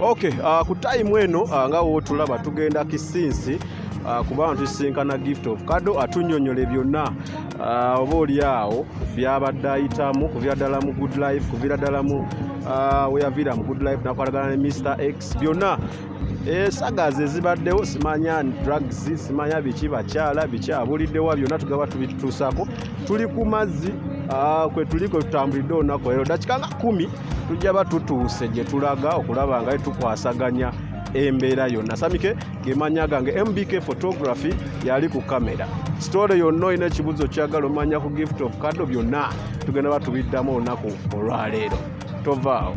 Okay, ku time eno nga wotulaba tugenda Kisinze kuba tusisinkana gift of kado atunyonyola byonna oba oli awo byabadde ayitamu kuvira ddala mu good life kuvira ddala mu weyavira mu good life nakwalagana ne Mr X byonna esagazi ezibaddewo simanya drugs simanya biki bakyala biki abuliddewa byonna tugaba tubitutuusako tuli ku mazzi kwe tuliko tutambulidde olunaku leero dakika nga 10 tujja batutuuse gye tulaga okulaba nga tukwasaganya embeera yonna. Samike gemanya gange MBK photography yali ku kamera. Story yonna olina ekibuzo kyagala omanya ku gift of kado byonna tugenda batubiddamu olunaku olwaleero. Tovaawo.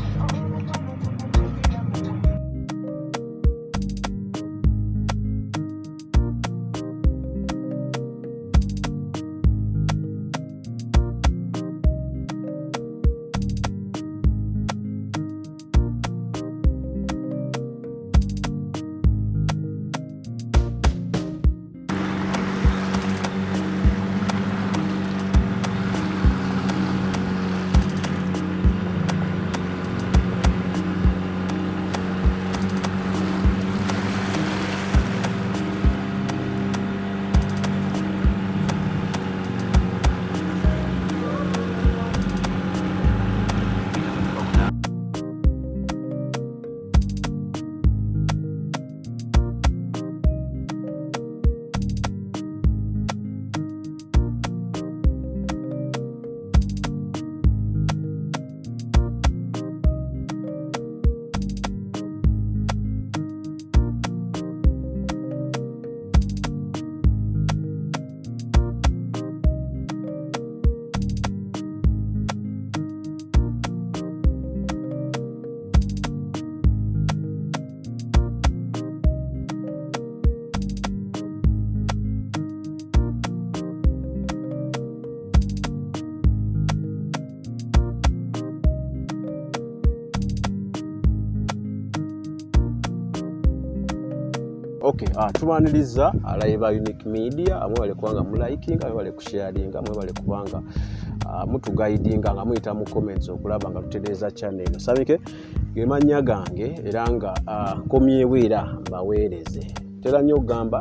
Okay, tubaniriza alive unique media amwe bale kubanga mu liking amwe bale ku sharing amwe bale kubanga mutu guiding nga muyita mu comments okulaba nga tutereeza channel eno. Samike gemanya gange eranga komyeweera baweereze tera nnyo gamba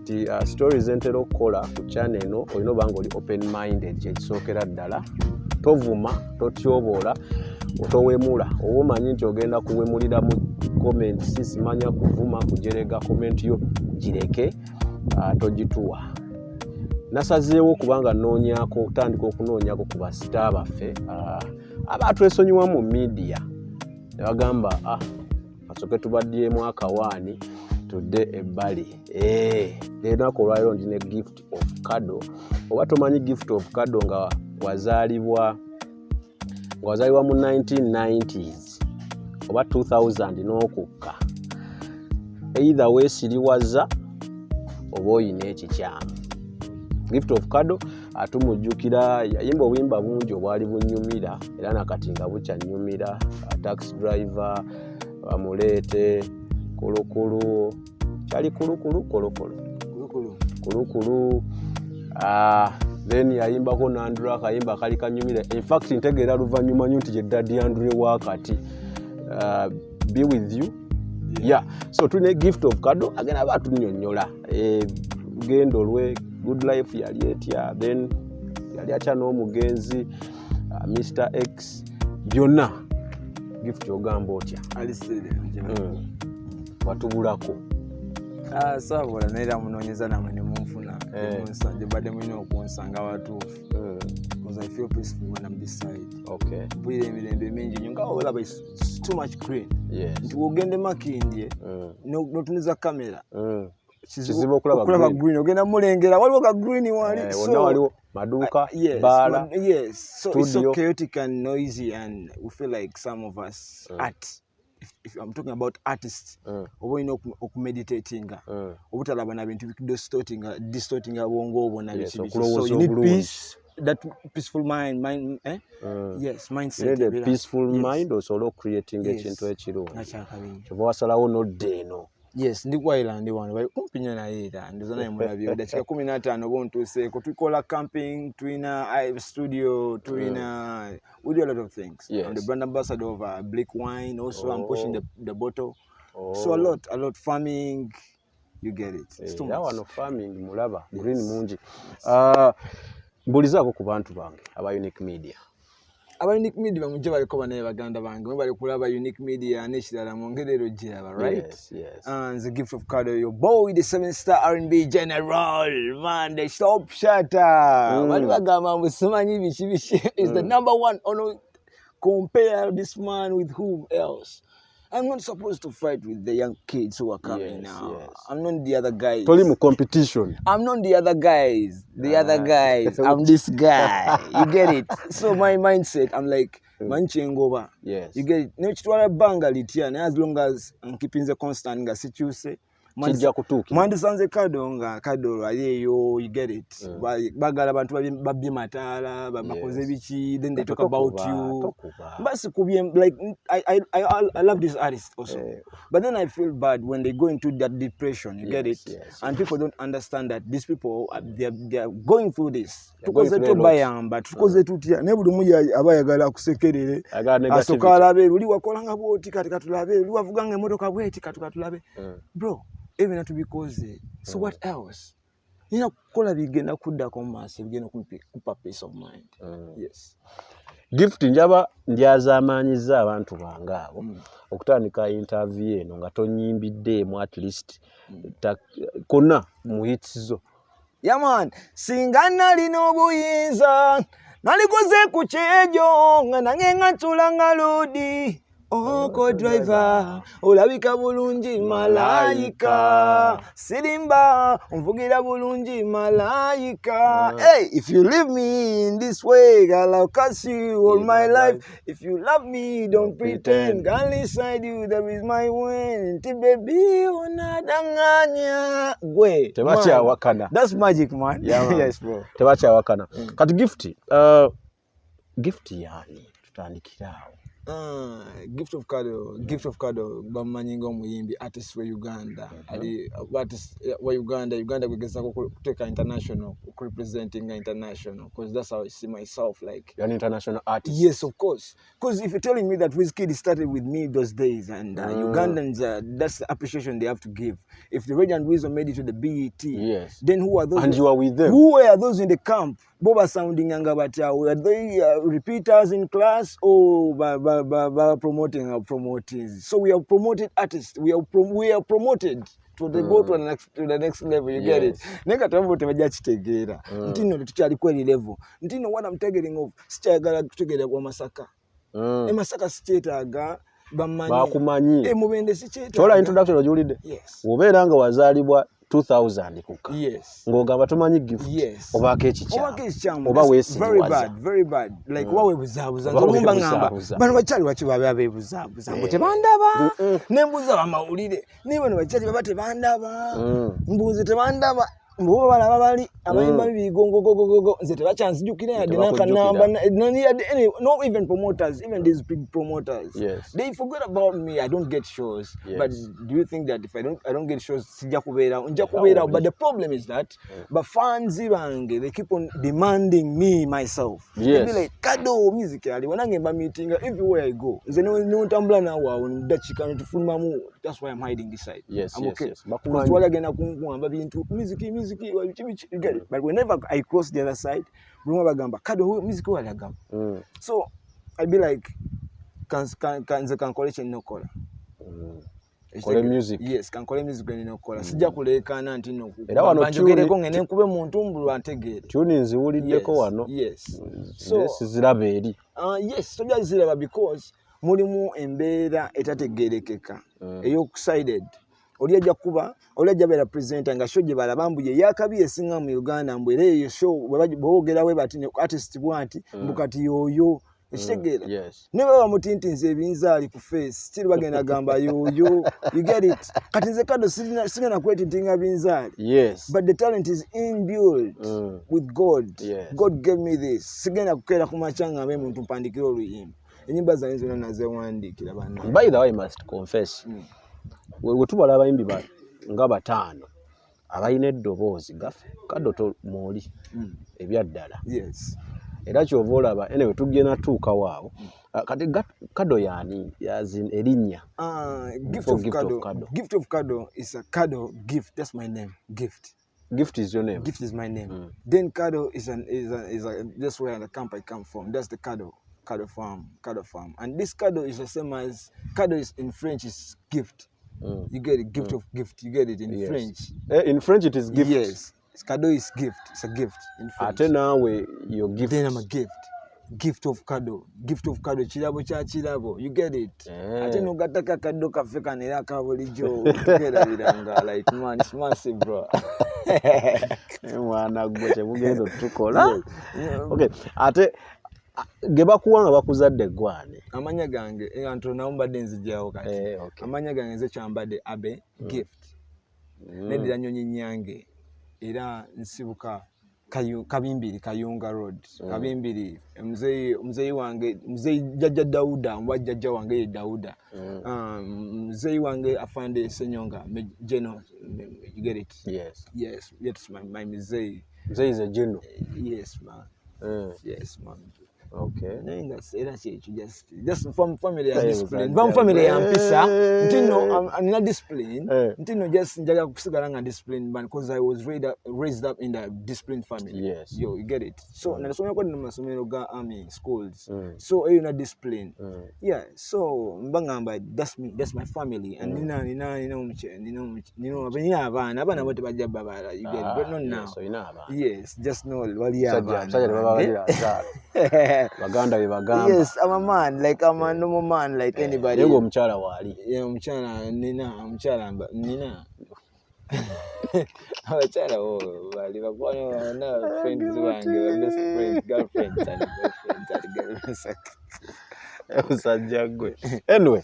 ti stories entero kola ku channel eno olino banga oli open minded ekisookera ddala tovuma totyobola otowemula obumanyi nti ogenda kuwemulira mu comment simanya kuvuma kujerega comment yo gireke togituwa nasazeewo kubanga noonyako otandika okunoonyako ku basita baffe abatwesonyiwa mu media nebagamba kasoke tubaddyemu akawaani tudde ebbali enako olwaliro ndine gift of kado oba tomanyi gift of kado nga wazaalibwa mu 1990s oba 2000 n'okukka either weesiriwaza oba oyina ekikyamu. Gift of kado atumujjukira yayimba obuyimba bungi obwali bunyumira era nakati nga bukyanyumira. Taxi driver bamuleete kulukulu kyali kulukulu then yayimbako n'Andrew akayimba kali kanyumira. In fact ntegeera luvannyuma nnyo nti gye Daddy Andrew wakati be with you. Yeah. So tune gift of kado agenda batunyonyola gendo lwe good life yali etya then yali acha n'omugenzi Mr X byonna gift yogamba otya alisire watubulako sabola naira munonyeza namwe ne munfuna munsanje badde mulina okunsanga watuufu because I feel peaceful when I'm this side. Okay. Bwire emirembe mingi nnyo nga olaba it's too much green. Yes. Nti wogende makindye notuniza kamera kizibu okulaba green ogenda mulengera waliwo ka green wali so waliwo maduuka bala yes so studio. It's so chaotic and noisy and we feel like some of us if I'm talking about artists obo ino okumeditatinga obutalaba na bintu distorting abongo obona biki so you need peace, that peaceful mind yes mindset. You need a peaceful mind also creating ekintu ekirungi. Kyova wasalawo nodde eno Yes, ndi kwa Island wano bali kumpi nnyo naye era ndizo naye mulabye dakika 15 bontuuseeko tukola camping twina studio twina we do a lot of things. Yes. I'm the brand ambassador of Blick Wine also. I'm pushing the bottle. So a lot farming, you get it. It's too much. Wano farming mulaba green mungi. Mbulizaako ku bantu bange aba Unique Media. Aba Unique Media bamujja baliko banaye baganda bange bali kulaba Unique Media n'ekirala mwongerero giraba, right? Yes. And the gift of Kado, your boy, the 7-star R&B general, man, the stop shutter. Walibagamba musumanyi bishi is the number one. Oh no, compare this man with whom else? I'm not supposed to fight with the young kids who are coming now. Yes. I'm not the other guys. Told him competition. I'm not the other guys. Other guys. I'm this guy. You get it? So my mindset, I'm like, manchengoba. Yes. You get it? Nechitwala banga litiana as long as I'm keeping the constant nga sichuse. Mwandisanze Kado ayeyo, you get it. Bagala bantu babye matala, bakoze bichi, then they talk about you. Basi kubye, like I love this artist also. But then I feel bad when they go into that depression, you get it? Yes. And people don't understand that these people they are going through this. Tukoze to bayamba, tukoze tutia. Nebudu muya abayagala kusekerere. Asokala be, uli wakolanga boti katikatulabe, uli wavuga emotoka bweti katikatulabe. Bro, even to because so what else? You know, kola bigenda kudda ko mass bigenda kupa peace of mind. Yes. Gift njaba ndyazamanyiza abantu bangabo okutandika interview eno nga tonyimbidde mu at least konna mu hits zo. Yeah man, singana lino buyinza nalikoze ku kyejo nga nange ngatula ngaludi. Oko driver, olabika bulungi malayika. Sirimba, mvugira bulungi malayika. Hey, if you leave me in this way, I'll curse you all my life. If you love me, don't pretend. Girl, inside you, there is my wind. Baby, unadanganya. Gwe. Tebacha wakana. That's magic, man. Yeah, man. Yes, bro. Tebacha wakana. Kati gift yani, tutandikirawo. Gift of Kado, bamanye Mayimbi, artist for Uganda. Artist for Uganda kugeza kuteka international, representing international, because that's how I see myself. Like you're an international artist. Yes, of course. Because if you're telling me that Wizkid started with me those days, and Ugandans, that's the appreciation they have to give. If the Rage and Wisdom made it to the BET, yes, then who are those? And you are with them. Who were those in the camp? Boba sounding Angabata, were they repeaters in class or promoting our promotees? So we have promoted artists. We are promoted to the go to the next level. You get it? Neka tambo tebaja chitegera. Ntino tuchali kweli level. Ntino what I'm targeting of sichagala kutegera kwa Masaka. Masaka sichetaga bamanye. Bakumanyi. Mubende sichetaga. Chola introduction ojulide. Yes. Obeera nga wazalibwa 2000 kuka. Yes. Ngogamba tumanyi gift. Yes. Obaka ekichamu. Oba wesigwaza. Very bad. Like wawe buzabuza. Nzolumba ngamba. Bano bachali wachibabe abebuzabuza. Mbote bandaba. Nembuza bamawulire. Nibo ne bachali babate bandaba. Mbuze te bandaba. Mbo bala babali abayimba bigongo nze tebachanzijukira yadde nakanamba not even promoters, even these big promoters. Yes. They forget about me. I don't get shows. Yes. But do you think that if I don't get shows sija kubeera but the problem is that but fans bange they keep on demanding me myself. Yes. They be like Kado music ali wanangemba meeting everywhere I go nze no tambula na wawo ndachika ntufumamu. That's why I'm hiding this side. Yes, I'm okay. Yes. Because wala gena kungamba bintu music you get it. But whenever I cross the other side, bagamba Kado music wala gamba. So I'd be like can collection no color. Kole music. Yes, can collect music when no color. Sija kulekana ntino ku. Banjogereko ngene nkube muntu mbulu antegere. Tune nziwuliddeko wano. Yes. So this is ziraberi. Yes, toja ziraba because mulimu embeera etategerekeka. Eyokusided. Oliaja kuba, oliaja bera presenter nga show gye balabambuye yakabi esinga mu Uganda mbwere eyo show boogera we batine artist bwanti mbukati yoyo ekitegeera. Yes. Ne baba mutintinze ebinzaali ku face still bagenda gamba yoyo. You get it? Kati nze Kado singa na kwetintinga binzaali. Yes. But the talent is inbuilt with God. Yes. God gave me this. Sigenda kukeera ku machanga me muntu mpandikira oluyimba. Enyimba zange zonna nazewandikira bana. By the way, I must confess. we tubala abayimbi nga bataano abalina eddoboozi gaffe kado mooli ebyaddala era kyova olaba anyway tugenda tuuka waawo kati kado yaani erinnya gift of kado is a kado gift. That's my name. Gift is your name. Gift is my name. Then kado is that's where the camp I come from. That's the kado farm. And this kado is the same as kado is in French is gift. You get it, gift of gift. You get it in French. In French it is gift. Yes. Kado is gift. It's a gift in French. Ate nawe your gift. Then I'm a gift. Gift of kado. Chirabo cha chirabo. You get it. Ate no gataka kado kafe kanera kabulijo. Together biranga like man, it's massive, bro. Mwana gwe mugendo tukola. Okay. Ate geba kuwanga bakuzadde gwane. Amanya gange anto naomba denzi jawo kati. Okay. Amanya gange nze kyambadde abe gift. Nedira nyonyi nyange. Era nsibuka kabimbiri Kayunga Road. Kabimbiri mzee wange mzee jajja Dauda mwajja wange ye Dauda. Mzee wange afande Senyonga General. You get it? Yes, my mzee. Mzee is a general. Yes, man. Yes, man. Okay. That's just from family discipline. From family ampisa. Ntino I'm not discipline. Ntino just njaga kusigala nga discipline because I was raised up in the disciplined family. Yes. You get it. So nasomera kwa mu masomero ga army schools. So you not discipline. Yeah. So mbangamba that's me. That's my family. And nina abana bote bajja babala. You get it. But not now. So ina abana. Yes. Just know wali abana. Sajja baba Baganda we bagamba. Yes, I'm a man, like I'm a normal man, like anybody. Yego mchala wali. Yeah, mchala nina. Mchala wali bakwana na friends wange, best friends, girlfriends and boyfriends and girls. Anyway,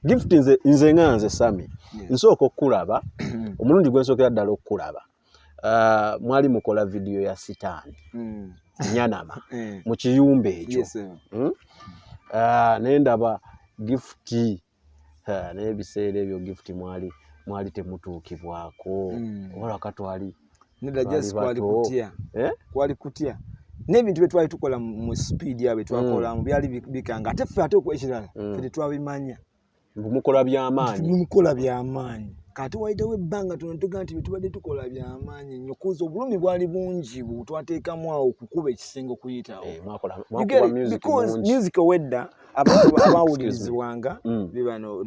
gift nze nganze Sami. Nsoko kulaba, omulundi gwe nsokera ddala okulaba. Mwali mukola video ya sitaani. Nyanama mu kiyumba ekyo. Nendaba gifti n'ebiseera ebyo gifti mwali temutuukibwako wala katwali neda just kwali kutya n'ebintu bye twali tukola mu speed yabe twakola mu byali bikanga ate ffe ate okwekirala ffe twabimanya mukola by'amaanyi kati waitawo ebbanga tunotuga nti bitubadde tukola by'amaanyi nnyo kuza obulumi bwali bungi butwateekamu awo okukuba ekisingo kuyitawo because music owedda abawulirizibwanga bibano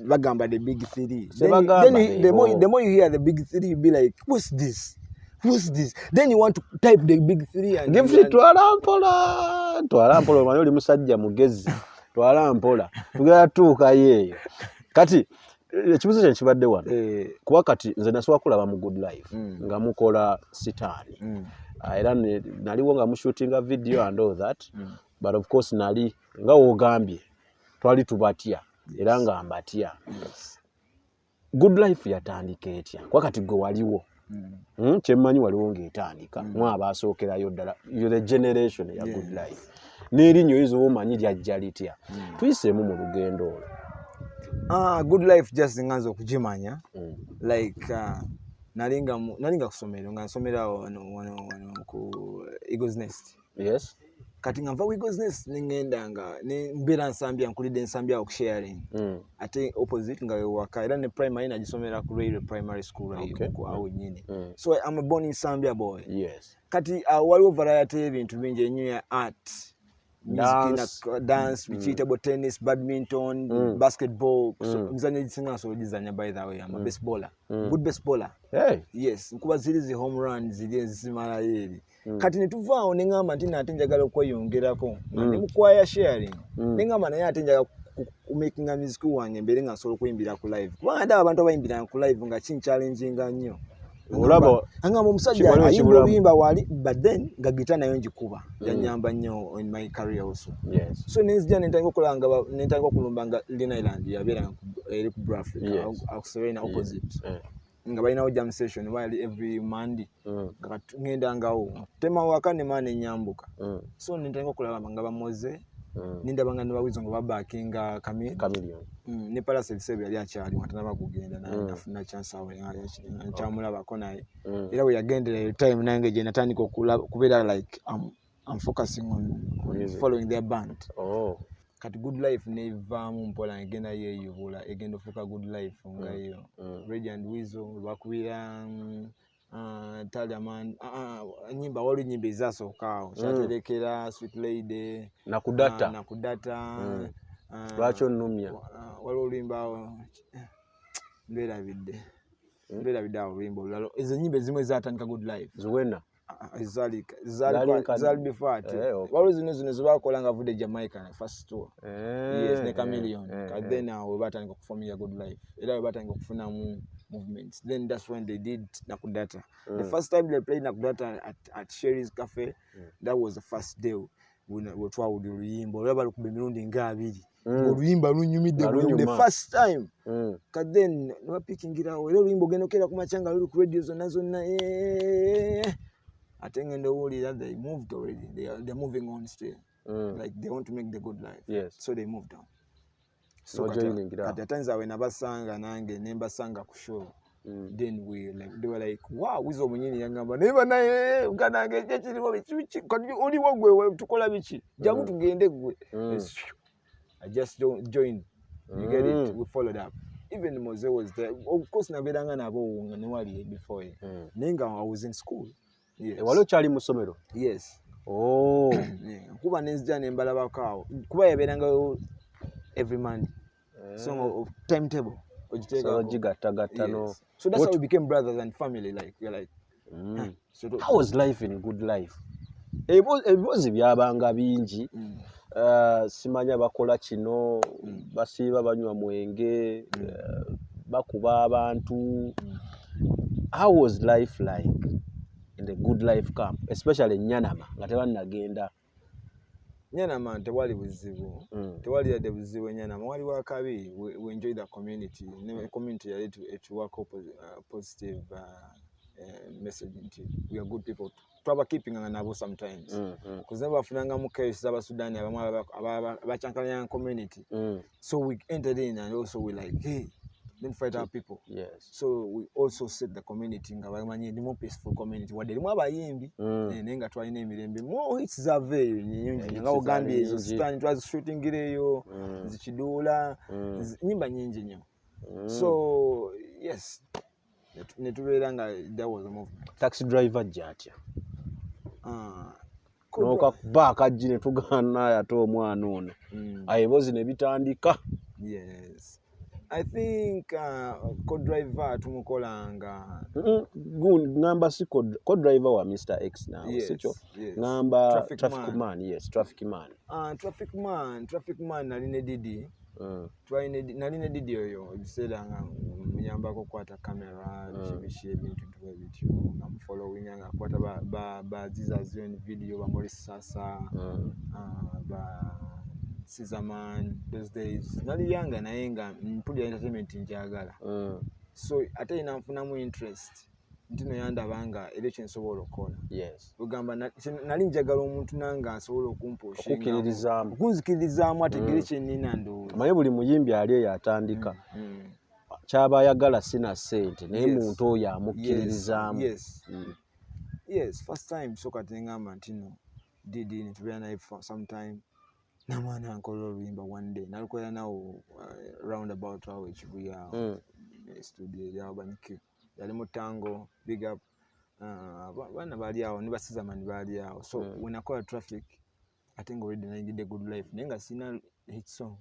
bagamba the big three. Then the more you hear the big three you be like what's this then you want to type the big three and give it twala mpola manyo oli musajja mugezi twala mpola tugera tuuka yeeyo kati ekibuzo kye kibadde wano kuba kati nze nasooka kulaba mu Good Life nga mukola sitaani era naliwo nga mushootinga video and all that but of course nali nga wogambye twali tubatya era nga mbatya. Good Life yatandika etya kuba kati gwe waliwo kyemmanyi waliwo ng'etandika mwabasookerayo ddala you're the generation ya Good Life n'erinnyo yizo omanyi lyajja litya tuyiseemu mu lugendo olwo. Good Life just nganza okugimanya like nalinga kusomero nga nsomera wano ku Eagles Nest. Yes. Kati nga nva Eagles Nest ningenda nga mbeera nsambya nkulidde nsambya ku sharing ate opposite nga waka era ne primary nagisomera ku Railway Primary School ku awo nyine. So I'm a born in Zambia boy. Yes. Kati waliwo variety y'ebintu bingi ennyo ya art. Dance, table tennis, badminton, basketball. Mizanyo egisinga nsobola ogizanya by the way. I'm a baseballer. Good baseballer. Hey. Yes. Nkuba ziri home runs ziri ezimala eri. Kati ne tuvaawo ne ngamba nti nate njagala okweyongerako. Ne mukwaya sharing. Ne ngamba naye ate njagala making music wange mbere nga nsobola okuyimbira ku live. Kubanga ndaba abantu abayimbira ku live nga challenging nnyo. Olabo angamba omusajja ayimba obuyimba wali but then nga gita nayo njikuba yanyamba nnyo in my career also. Yes. So nenzija nentanga okulumba nga Lina Island yabeera eri ku Africa Serena opposite nga balinawo jam session wali every Monday nga ngenda ngawo tema waka ne mane nyambuka so nentanga okulaba nga bamoze ninda bangana bawizo ngo babakinga Chameleon ne Palace ebisebe yali akyali watanaba kugenda naye nafuna chance awo yali nkyamulabako naye era we yagendera time nange je natandika kubeera like I'm focusing on following their band. Kati Good Life nevaamu mpola ngenda yeyubula egenda ofuka Good Life ngayo Radiant Weasel bakubira Taliaman nyimba wali nyimba ezasookawo kyatelekera Sweet Lady nakudata lwaki onnumya wali oluyimba mbeera bidde awo oluyimba olulala ezo nyimba ezimu ezatandika Good Life ziwena zali before ati wali zino zibakola nga vudde Jamaica na first tour yes ne Chameleon then we batandika kuformia Good Life era we batandika kufunamu movements. Then that's when they did Nakudata. The first time they played Nakudata at Sherry's Cafe, that was the first day we twawudi oluyimba olaba lukube mirundi nga abiri oluyimba lunyumidde the first time but then wapikingira olwo oluyimba genokera ku machanga luli ku radio zonna atengende woli that they moved already they're moving on still like they want to make the Good Life. Yes. So they moved on. So kati atanza we nabasanga nange nembasanga ku show then they were like wow wizo munyini yangamba neba naye ukanange kyekiriwo bichi kati oli wogwe tukola bichi jamu tugende gwe I just joined you get it we followed up even Mose was there of course naberanga nabo ne wali before nenga I was in school. Yes. Walo chali musomero. Yes. Kuba nenzija nembala bakawo kuba yaberanga every Monday. So timetable. So that's how we became brothers and family. Like we're like. So how was life in Good Life? It was byabanga bingi. Simanya bakola kino basiba banywa mwenge bakuba abantu. How was life like in the Good Life camp, especially Nyanama nga nagenda? Nyanama tewali buzibu tewali yadde buzibu Nyanama wali wakabi we enjoy the community the community yali to work positive message nti we are good people twaba keeping nabo sometimes because never funanga mu case aba Sudan abachankanya community so we entered in and also we like hey then fight our people. Yes. So we also set the community nga bamanye the more peaceful community wadde limu abayimbi nenga twalina emirembe more hits zave nyingi nga Uganda ezo stand twas shooting gireyo zichidula nyimba nyingi nyo so yes netubeera nga that was a movement. Taxi driver jatya noka baka jine tugana ate omwana ono ayibozi ne bitandika. Yes. I think co-driver tumukolanga ngamba si co-driver wa Mr. X now. Yes, yes. Ngamba traffic man. Yes, traffic man. Traffic man naline didi. Naline didi oyo bisera nga mnyamba ko kwata camera bishi ebintu tuwe bityo I'm following nga kwata ba zizazioni video ba Morris sasa ba Sizaman those days nali yanga nayenga mpuli entertainment njagala so ate inanfunamu interest ntino yanda banga election sobola okola. Yes. Ugamba nali njagala omuntu nanga asobola okumpusha kunzikirizamu ategere kyenina ndo maye buli muyimbi ali yatandika kyaba yagala sina sente naye muntu oyo amukkirizamu. Yes. Yes, first time soka tengamba ntino didi nitubera naye for some time namana nkola oluyimba one day nalukola nawo roundabout awo ekibuya studio ya Banyike yali mutango big up bana bali awo ne basizamani bali awo so when I call traffic I think already nangide Good Life nenga sina hit song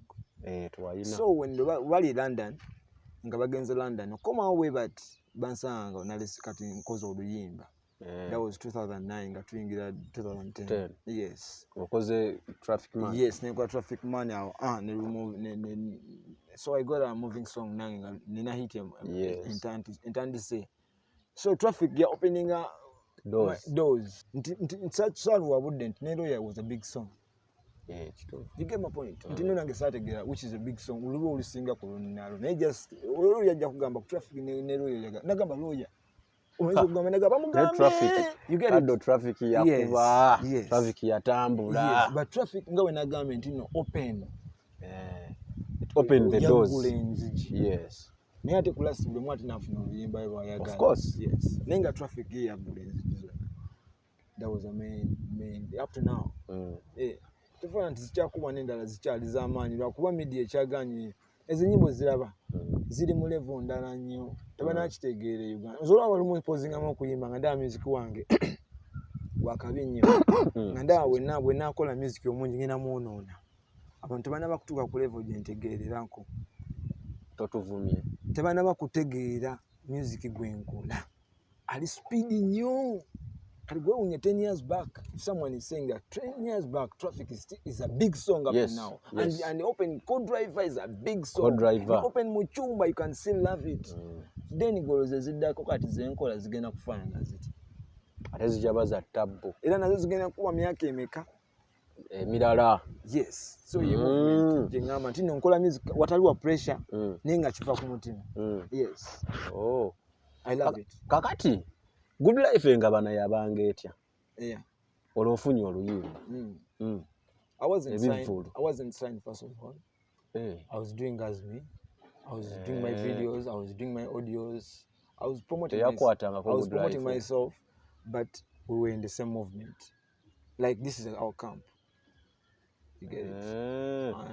twalina so when wali London nga bagenze London okoma awe but bansanga nalisi kati nkoza oluyimba. That was 2009 nga tuyingira 2010. Yes. Because traffic man. Yes, ne got traffic man now. Ne remove so I got a moving song nanga nina hit him. Yes. In say. So traffic ya opening doors. Such song wouldn't Neroya was a big song. Yeah, you get my point. Ntino nange sategera which is a big song. Uliwo ulisinga ko nalo. Ne just yaja kugamba traffic Neroya nagamba lawyer. Omanyi okugamba naga bamugambe. You get it? Traffic yakuba. Yes. Traffic yatambula. Yes, but traffic nga we nagambe nti open. It opened the doors. Yes. Naye ate ku last bwe mwati nafuna oluyimba bwe yagala. Of course. Yes. Nenga traffic ye yagula enzigi. That was a main up to now. Tufuna nti zikyakuba n'endala zikyali z'amaanyi lwakuba media ekyaganye ezo nnyimbo ziraba ziri mu level ndala nnyo tebanakitegeera Uganda. Nzola walimu imposingamu okuyimba nga ndaba music wange wakabi nnyo nga ndaba bwe naakola music omungi ngenda mwonoona abantu tebanaba kutuuka ku level gye ntegeererako. Totuvumye. Tebanaba kutegeera music gwe nkola ali speed nnyo. Kali gwe unye 10 years back, if someone is saying that 10 years back traffic is a big song up to now. Yes. And open co-driver is a big song. Co-driver. Open muchumba, you can still love it. Then goloze ziddako kati zenkola zigenda kufaanana ziti. Ate zijaba za tabbo. Era nazo zigenda kuba myaka emeka. Mirala. Yes. So ye movement jengama nti nkola music wataliwa pressure nenga kifa ku mutima. Yes. Oh. I love it. Kakati Good Life nga bana yabanga etya. Yeah. Olofunye oluyimba. I wasn't signed first of all. I was doing as me. I was doing my videos, I was doing my audios. I was promoting myself, but we were in the same movement. Like this is our camp. You get it?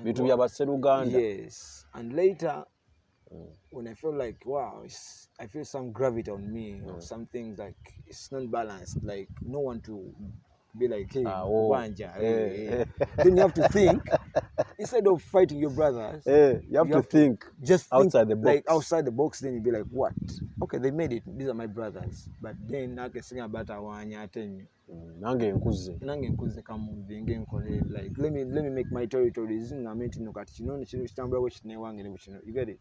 Bitu bya baseruganda. Yes. And later when I felt like, wow, I feel some gravity on me, or some things like it's not balanced, like no one to be like, hey, Wanja. Then you have to think, instead of fighting your brothers, you have to think just outside the box. Like outside the box, then you be like, what? Okay, they made it. These are my brothers. But then I can sing about Awanya, tell you. Nange nkuze kamuvi ngenkole like let me make my territories nga menti no kati kino kitambula bwe kitne wange ne kino you get it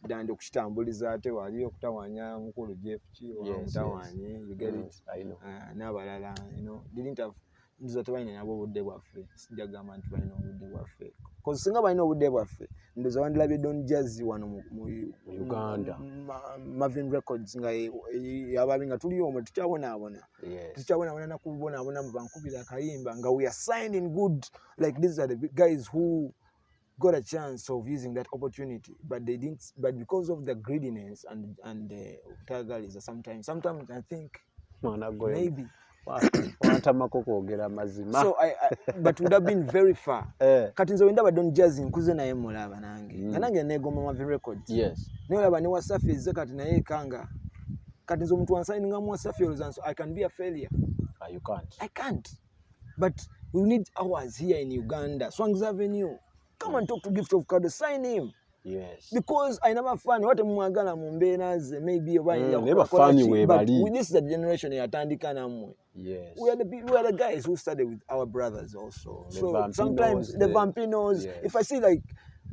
dande okukitambuliza ate wali okutawanya mukulu Jeff ki mutawanye you get it I know n'abalala you know didn't have nzo tebalina nabo obudde bwaffe sijagamba nti balina obudde bwaffe because singa balina obudde bwaffe ndoza wandilabye Don Jazzy wano mu Uganda Marvin Records nga yababinga tuli omwe tukyabona nakubona mu bankubira akayimba nga we are signing good like these are the guys who got a chance of using that opportunity but they didn't, but because of the greediness and the tagaliza sometimes I think maybe so but would have been very far kati nze wenda Don Jazzy nkuze naye mulaba nange negoma Marvin Records yes ne olaba ne Wasafi ze kati naye kanga kati nze omuntu wansigninga mu Wasafi olozanso I can be a failure. I can't but we need ours here in Uganda. Swangs Avenue, come and talk to Gift of God, sign him. Yes. Because I never found what mwagala mumbenas maybe never found you but with this the generation yatandika namwe. Yes. We are the guys who started with our brothers also. So sometimes the Vampinos, yes. If I see like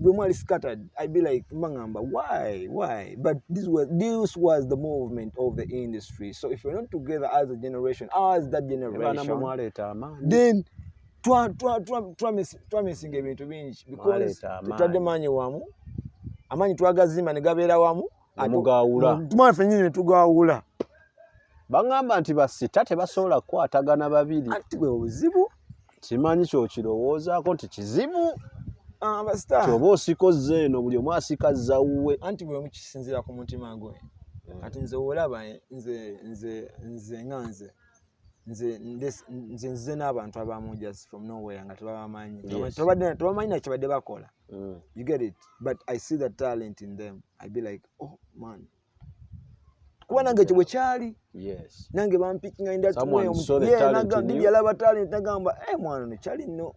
Bumali scattered, I be like Mangamba, why? But this was the movement of the industry. So if we're not together as a generation, as that generation, then twamisinga ebintu bingi because tutadde maanyi wamu amaanyi twagazimba ne gabeera wamu tumafe nyini ne tugawula bagamba nti basita tebasobola kukwatagana babiri ati bwe obuzibu kimanyi kyokirowoozaako nti kizibu abasita kyoba osikoze eno buli omu asika zawuwe anti bwe mukisinziira ku mutima gwe kati nze olaba nze n'abantu abamu just from nowhere nga tebabamanyi tebamanyi na kibadde bakola you get it but I see the talent in them. I be like oh man kuba nange kibwe kyali yes nange bampikinga in that way yalaba talent nagamba mwana ne kyali nno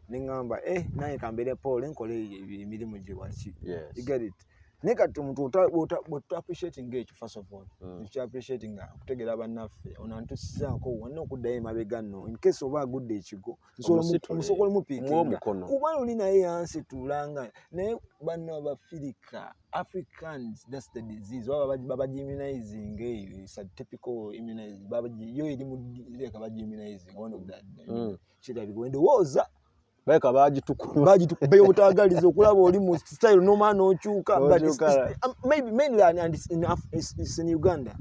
nengamba naye kambere Paul nkole emirimu gye waki you get it Nekati omuntu appreciating ekyo first of all. Appreciating kutegera bannaffe onantusizaako wonna okuddayo emabega nno in case oba agudde ekigo musobola mupiikinga kuba oli naye yansitulanga naye banna abafirika Africans that's the disease baba immunizing it's a typical immunizing baba yo eri mu leka baba immunizing one of that kirabiko ndowooza beka bagitukubye obutagaliza okulaba oli mu style no man ochuka but maybe mainly and it's in Uganda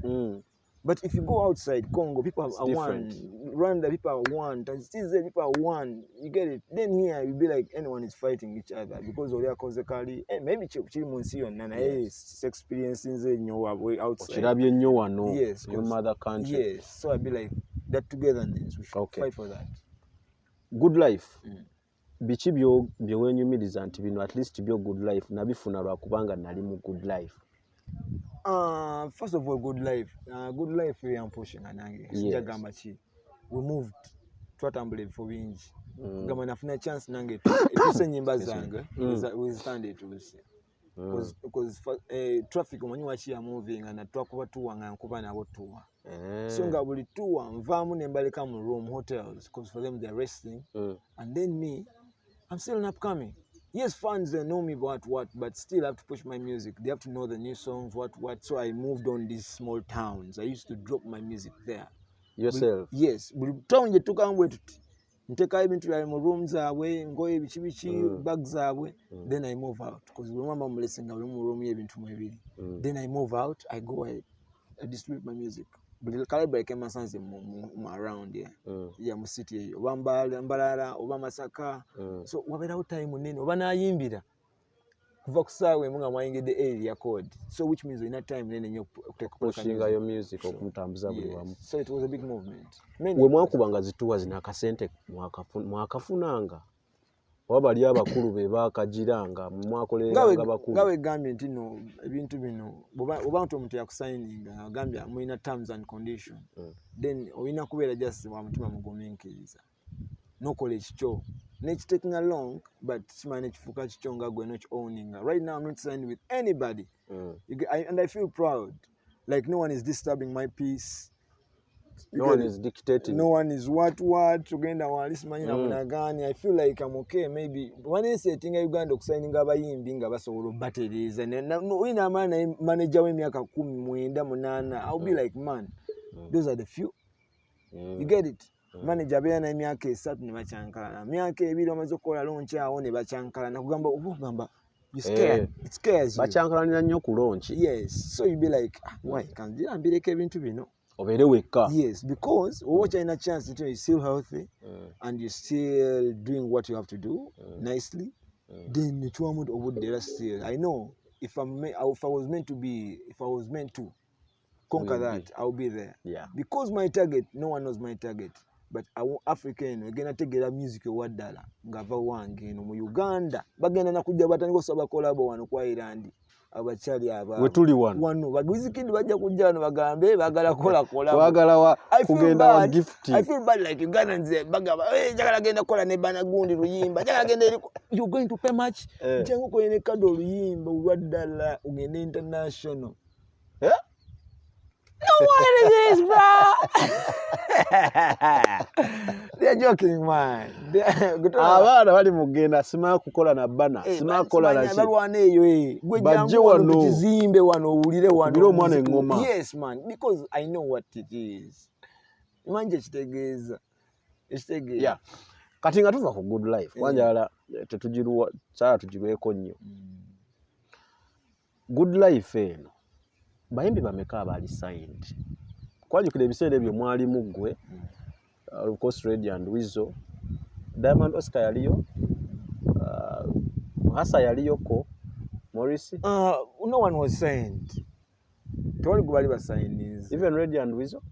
But if you go outside Congo, people It's are different. one. Rwanda, people are one. Tanzania, people are one. You get it? Then here, you'll be like anyone is fighting each other because of their consequently. Maybe yes. Experiencing the way outside. Yes, your mother country. Yes. So I'll be like that togetherness. We should fight for that. Good life. Biki byewenyumiriza nti bino at least byo good life nabifuna lwakubanga nali mu good life. First of all, good life. Good life we are pushing anange. Sijagamba chi. We moved twatambule for bingi. Gamba nafuna chance nange tuse nyimba zange we stand it because traffic omanyi wachi ya moving na twakuba tuwanga nkuba nabo tuwa. So nga buli tuwa nvamu nembaleka mu room hotels because for them they're resting and then me I'm still an upcoming. Yes, fans they know me what, but still have to push my music. They have to know the new songs, what. So I moved on these small towns. I used to drop my music there. Yourself? Yes. Town je tukangwe tuti. Nteka ibintu ya mu rooms zaabwe, ngoye bichi bags zaabwe. Then I move out because remember I'm listening mu room y'ebintu mwebiri. Then I move out, I go I distribute my music. But calibre came sanze around here. Yeah, mu city oba Mbalala oba Masaka. So wabera time nene oba nayimbira kuva kusawe munga mwayingide area code. So which means in that time nene nyo pushing your music okumutambuza buli wamu. So it was a big movement. We mwakubanga zituwa zina kasente mwakafunanga wabali abakulu be bakagiranga mwakoleranga bakulu gawe gambye ntino ebintu bino obantu omuntu yakusigninga agambye muina terms and condition then oina kubeera just wa mutima muguminkiriza nokola ekikyo taking along but kimanya ekifuuka kikyo nga gwe owning. Right now I'm not signed with anybody and I feel proud like no one is disturbing my peace. No one is dictating. No one is what tugenda walisi manyina munagani. I feel like I'm okay. Maybe one is setting Uganda okusigninga abayimbi nga basobola batteries and ina amana manager w'emyaka 10 8 I'll be like man those are the few. You get it? Manager abeera na emyaka 3 ne bacyankalana myaka 2 amaze okukola launch awo ne bacyankalana kugamba obugamba you scared it scares you bacyankalanira nnyo ku launch. Yes, so you be like why can't you ambireka ebintu bino obere weka. Yes, because watch in a chance that you're still healthy and you're still doing what you have to do nicely. Then the 2 months over there still. I know if I was meant to conquer that, I'll be there. Yeah. Because my target, no one knows my target. But I want African, we're gonna take the music of $1. Ngava wange no mu Uganda. Bagenda na kujja batandika saba collabo wano kwa Irandi. Abachali aba wetuli wano baguzi kindi bajja kujja wano bagambe bagala kola bagala wa kugenda wa gift. I feel bad like Ugandans bagaba jagala genda kola ne bana gundi luyimba jagala genda you going to pay much jangu ko ene kado luyimba $1 ugenda international. No, what is this, bro? They're joking, man. Abana bali mugenda sima kukola na bana sima kola na balwana eyo gwe jangu wano kukizimbe wano ulire wano biro mwana engoma. Yes man, because I know what it is. Manje kitegeeza yeah. Kati nga tuva ku good life wanjala tetujiruwa saa tujibeko nnyo good life eno bayimbi bameka abali signed kwajukira ebiseera ebyo mwali muggwe of course Ready and Weasel Diamond Oscar yaliyo Hasa yaliyoko Morris no one was signed toli kubali ba signees even Ready and Weasel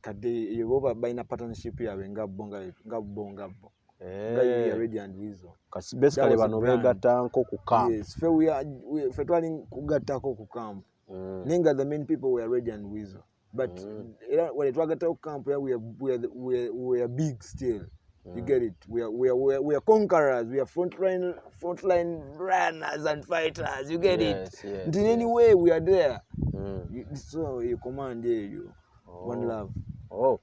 kade yoba baina partnership yawe ngabonga yeah, Ready and Weasel kasi basically bano begata nko ku camp. Yes, fe twali kugatako ku camp. Ninga the main people were Ready and Weasel, but when it wagata camp we are big still. You get it? We are conquerors. We are frontline runners and fighters. You get it? Yes. In any way we are there. So you command you. One love. Oh.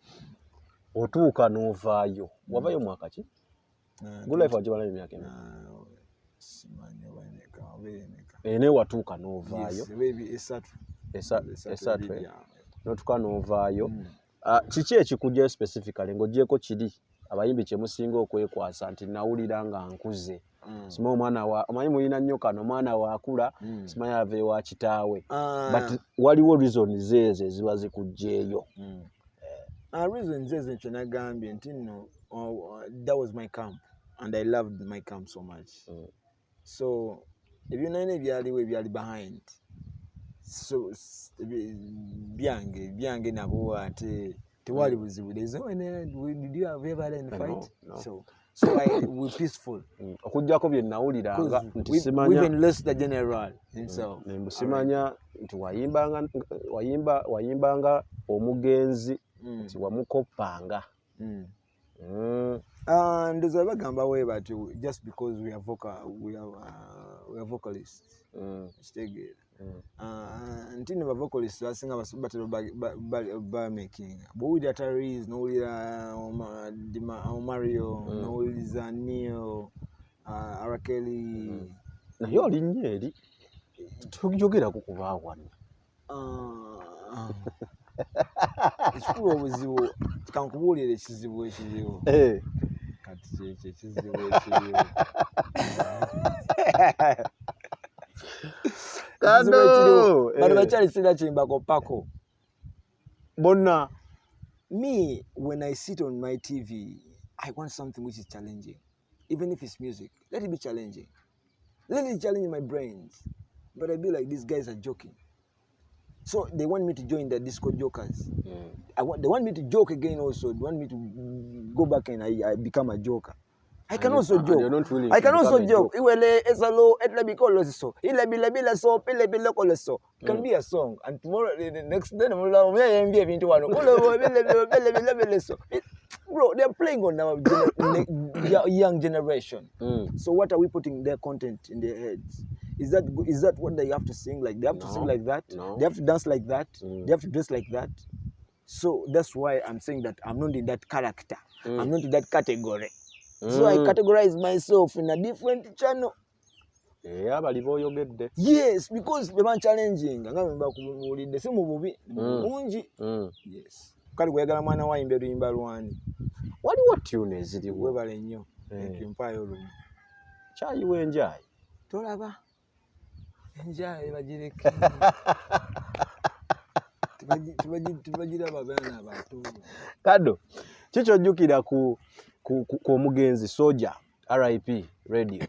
Otuuka novaayo. Wavayo mwaka ki? Good life wajibala emyaka ena. Simanya baneka abeneka. Ene watuuka novaayo. Yes, baby esatu. Notuka novaayo. Kiki ekikujja specifically ng'ogyeko kiri abayimbi kye musinga okwekwasa nti nawulira nga nkuze simanyi omwana wa amanyi mulina nnyo kano omwana waakula simanyi ava ewa kitaawe but waliwo reasons ezo ziba zikugjeeyo reasons ezo kye nagambye nti nno that was my camp and I loved my camp so much so ebyonna ebyaliwo ebyali behind so byange nabo ate tewali buzibu did you have ever in fight no. So we peaceful okujjako bye nawulira nga nti simanya we even lost the general himself simanya nti wayimbanga omugenzi nti wamukoppanga ndoza bagamba we but just because we are vocalists kitegera nti ne vocalists basinga batero making bwulira Tariz nowulira Mario nowulira Neil Arakeli naye olinnyo eri tujogera kukuba wano ekikulu obuzibu kankubuulira ekizibu kati kyekyo ekizibu ekiriwo bano bakyali sina kimbako pako bonna. Me, when I sit on my TV, I want something which is challenging. Even if it's music, let it be challenging. Let it challenge my brains. But I be like, these guys are joking. So they want me to join the disco jokers. They want me to joke again also. They want me to go back and I become a joker. I can also joke. I can also joke. It can be a song. And tomorrow, the next day, bro, they're playing on our young generation. So what are we putting their content in their heads? Is that what they have to sing like? They have to sing like that? No. They have to dance like that? They have to dress like that? So that's why I'm saying that I'm not in that character. I'm not in that category. So I categorize myself in a different channel. Yeah, yes, because they are challenging. Yes. Kali kuyagala mwana wa imbe luyimba lwani. Waliwo tune eziriwo. Webale nnyo. Ekimpayo olumu. Kyayiwa enjaayi. Tolaba. Enjaayi bagireke. Tubagiraba baana abato. Kado, kikyojjukira ku omugenzi Soja RIP radio.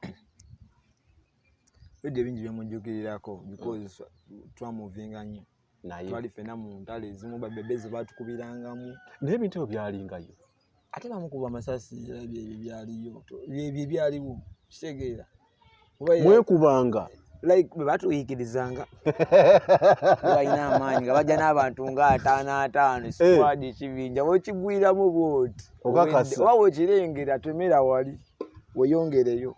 Radio bingi byemujjukirirako because twamuvinga nnyo. Twali fena mu ntale ezimu babebezi batukubirangamu. Naye ebintu byalingayo. Ate bamukuba amasasi ebyo byaliyo. Ebyo byaliwo. Kitegeera. Mwekubanga. Like batuyikirizanga. Bayina amaanyi nga bajja n'abantu nga 5 squad kibinja bokigwiramu bwoti. Wawo kirengera temera wali. Weyongereyo.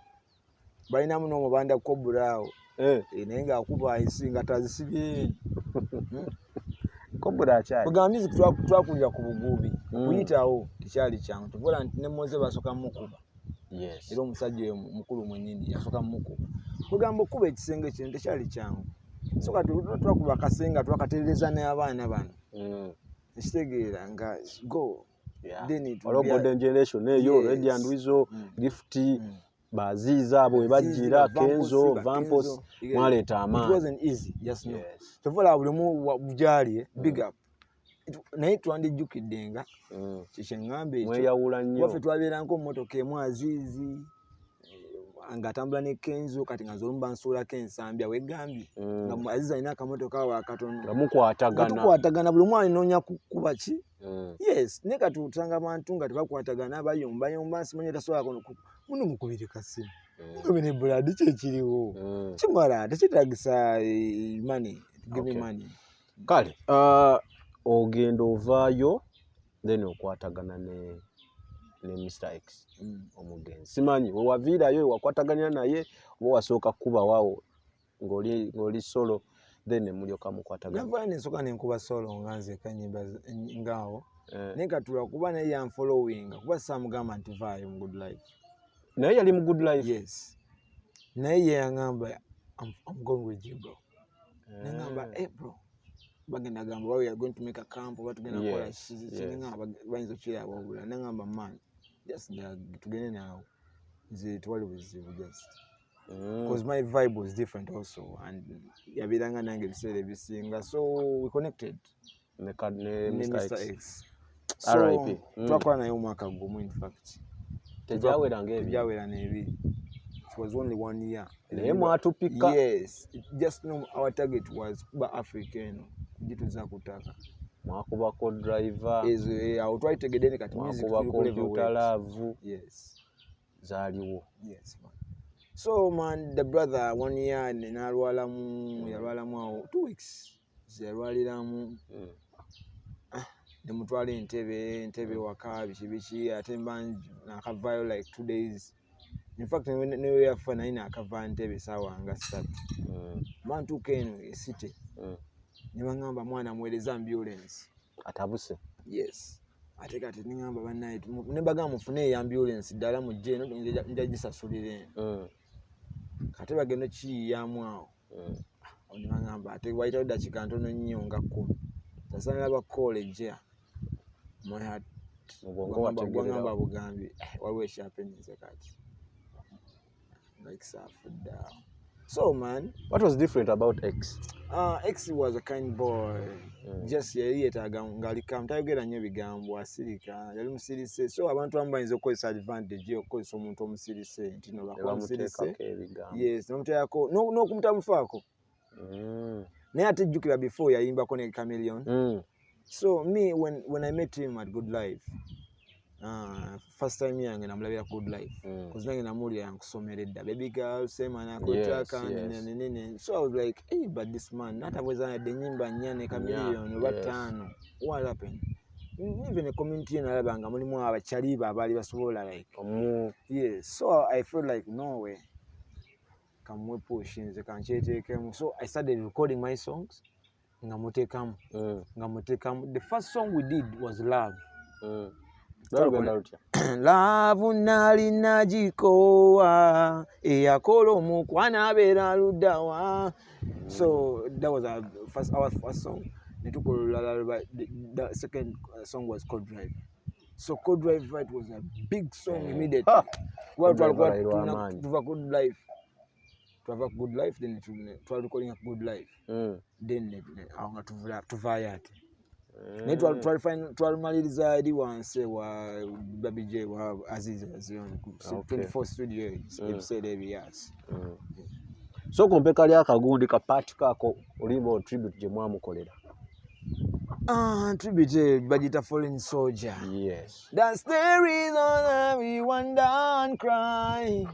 Bayinamu n'omubanda Kobulaawo. Naye ng'akuba ensinga tazisibye. Kobula kyali. Kugamba music twakulira ku bugubi. Kuyitawo tekyali kyangu. Tuvola nti ne Moze basoka mukuba. Yes. Era omusajja mukulu mwennyini yasoka mukuba. Kugamba okuba ekisenge kino tekyali kyangu. Soka twakuba akasenga twakatereeza n'abaana bano. Ekitegeera nga go. Then it will be modern generation eyo Red and Wizo Gift baziza abo webajira Kenzo Vampos mwaleta amaani. It wasn't easy, just no. Tuvola buli mu bujali big up. Naye twandijjukiddenga kikyengambe ekyo mweyawula nnyo waffe twabeeranko mmotoka emu Azizi ng'atambula ne Kenzo kati nga zolumba nsuulako ensambya wegambye nga Azizi alina akamotoka awo akatono nga mukwatagana buli omu alinonya kuba ki yes naye kati otanga abantu nga tebakwatagana bayombayomba nsimanyi tasobola muno mukubire kasimu mugobe ne buladi kyekiriwo kimala tekitagisa money give me money kale ogenda ovaayo then okwatagana ne Mr. X omugenzi simanyi we waviirayo wakwataganya naye oba wasooka kuba waawo ng'oli solo then mulyoka mukwatagana. Nava nensoka nenkuba solo nga nze kanyimba ngaawo naye katula kuba naye yanfollowing kuba samugamba nti vaayo mu good life naye yali mu good life. Yes naye yangamba I'm going with you bro nangamba bro bagenda gamba we are going to make a camp oba tugenda kola kizinga bayinza okiraba obula nangamba man just tugende now twali buzibu just because my vibe was different also and yabiranga nange ebiseera ebisinga so we connected ne Mr. X. RIP. Twakola naye omwaka gumu in fact. Tejawera ng'ebiri. Tejawera n'ebiri. It was only 1 year. Naye mwatupika. Yes. Just know our target was kuba African. Kujituza kutaka. Mwakubako driver. Awo twayitegedde kati music mwakubako computer love. Yes. Zaaliwo. Yes man. So man, the brother 1 year yalwalamu awo 2 weeks. Yalwaliramu. Nemutwala entebe waka biki ate nakavayo like 2 days. In fact newe yafa naye nakava ntebe sawa nga 3. Bantuuka eno esite ne bangamba mwana muweereza ambulance atabuse. Yes. Ate kati ningamba bannaye ne bagamba mufune ambulance ddala mujje eno njagisasulira eno. Kati bagenda kiyiyamu awo. Ne bangamba ate wayitawo dakiika ntono nnyo nga 10. Sasa nalaba college my heart gwangamba bugambi waliwo ekyapennize kati like down. So man, what was different about X? X was a kind boy. Just yetaga ngali kamtayogera nnyo bigambo asirika yali musirise so abantu ambayinza okukozesa advantage okukozesa omuntu omusirise nti no bakomusirise. Yes, nomuteyako n'okumutamufako. Naye ate jjukira before yayimbako ne Chameleon. So me when I met him at Good Life, first time yange namulabira Good Life because nange namulya yankusomeredda baby girl sema nakutaka nene. So I was like, hey, but this man nataweza de nyimba nnyane Chameleon oba 5. What happened? Even the community nalabanga mulimu abachaliba abali basobola like yes. So I felt like no way kamwe pushinze kanchetekemu. So I started recording my songs. Ngamutekamu. The first song we did was Love. Love nali najikoa eyakola omukwana abeera luddawa. So that was our first song. The second song was Code Drive. So Code Drive was a big song immediately. Well, Good Life, then try recording a Good Life. Then tuvayate. Try maliriza edi wanse wa Baby J wa Aziz Azion. 24 studio episode every years. So kompeka lya kagundi ka part kako olimbo tribute je mwamukolera. Tribute Bajita Fallen Soldier. Yes. That's the reason everyone don't cry.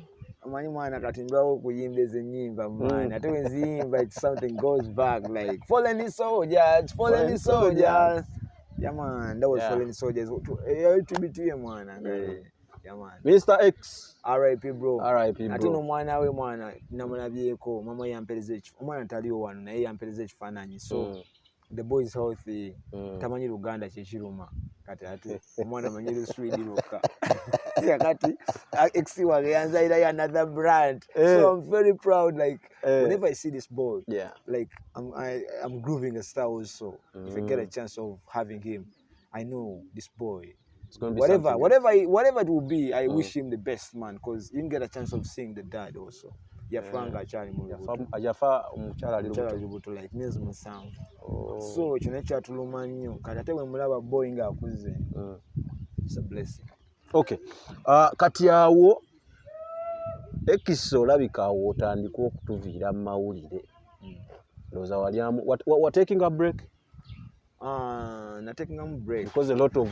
Mani mwana katimbawo kuyimbeza nyimba mwana ate wenzimba it's something goes back like fallen soldiers. Yeah man, that was Fallen Soldiers. Tribute to mwana yeah man. Mr. X RIP bro. Ate no mwana we mwana namulabyeko mama yampeleze omwana taliyo wano naye yampeleze kifananyi so the boy is healthy. Tamanyi Uganda kyekiruma kati ate omwana manyiri sweet loka kati X wage yanzaira another brand. So I'm very proud like whenever I see this boy like I'm grooving a style also. If I get a chance of having him, I know this boy it's going to be whatever it will be. I wish him the best man because he didn't get a chance of seeing the dad also. Yafanga achali mu ajafa omukyala libuto like nezi musanvu. So kino kyatuluma nnyo kati ate bwe mulaba boy nga akuze. It's a blessing. Okay. Kati awo Ekiso olabika awo otandika okutuviira mu mawulire. Ndowooza waliamu what taking a break? Not taking a break because a lot of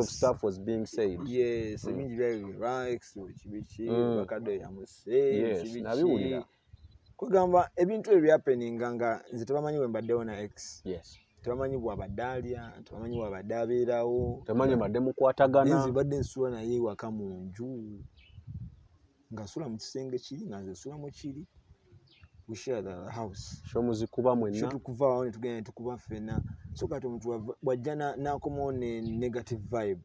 stuff was being said. Yes, bingi very relax bichi bakade yamuse nabiwulira kugamba ebintu ebyapeninga nga nze tebamanyi we mbaddewo na X. Yes. Tebamanyi bwabaddalia, tebamanyi bwabaddabeerawo, tebamanyi badde mukwatagana. Nze badde nsula naye waka mu nju nga nsula mu kisenge kiri nga nze nsula mu kiri. We share the house. Shomuzikuba mwenna. Shotu kuva awo tugenda tukuba fena. So kati omuntu wajjana nakomo ne negative vibe.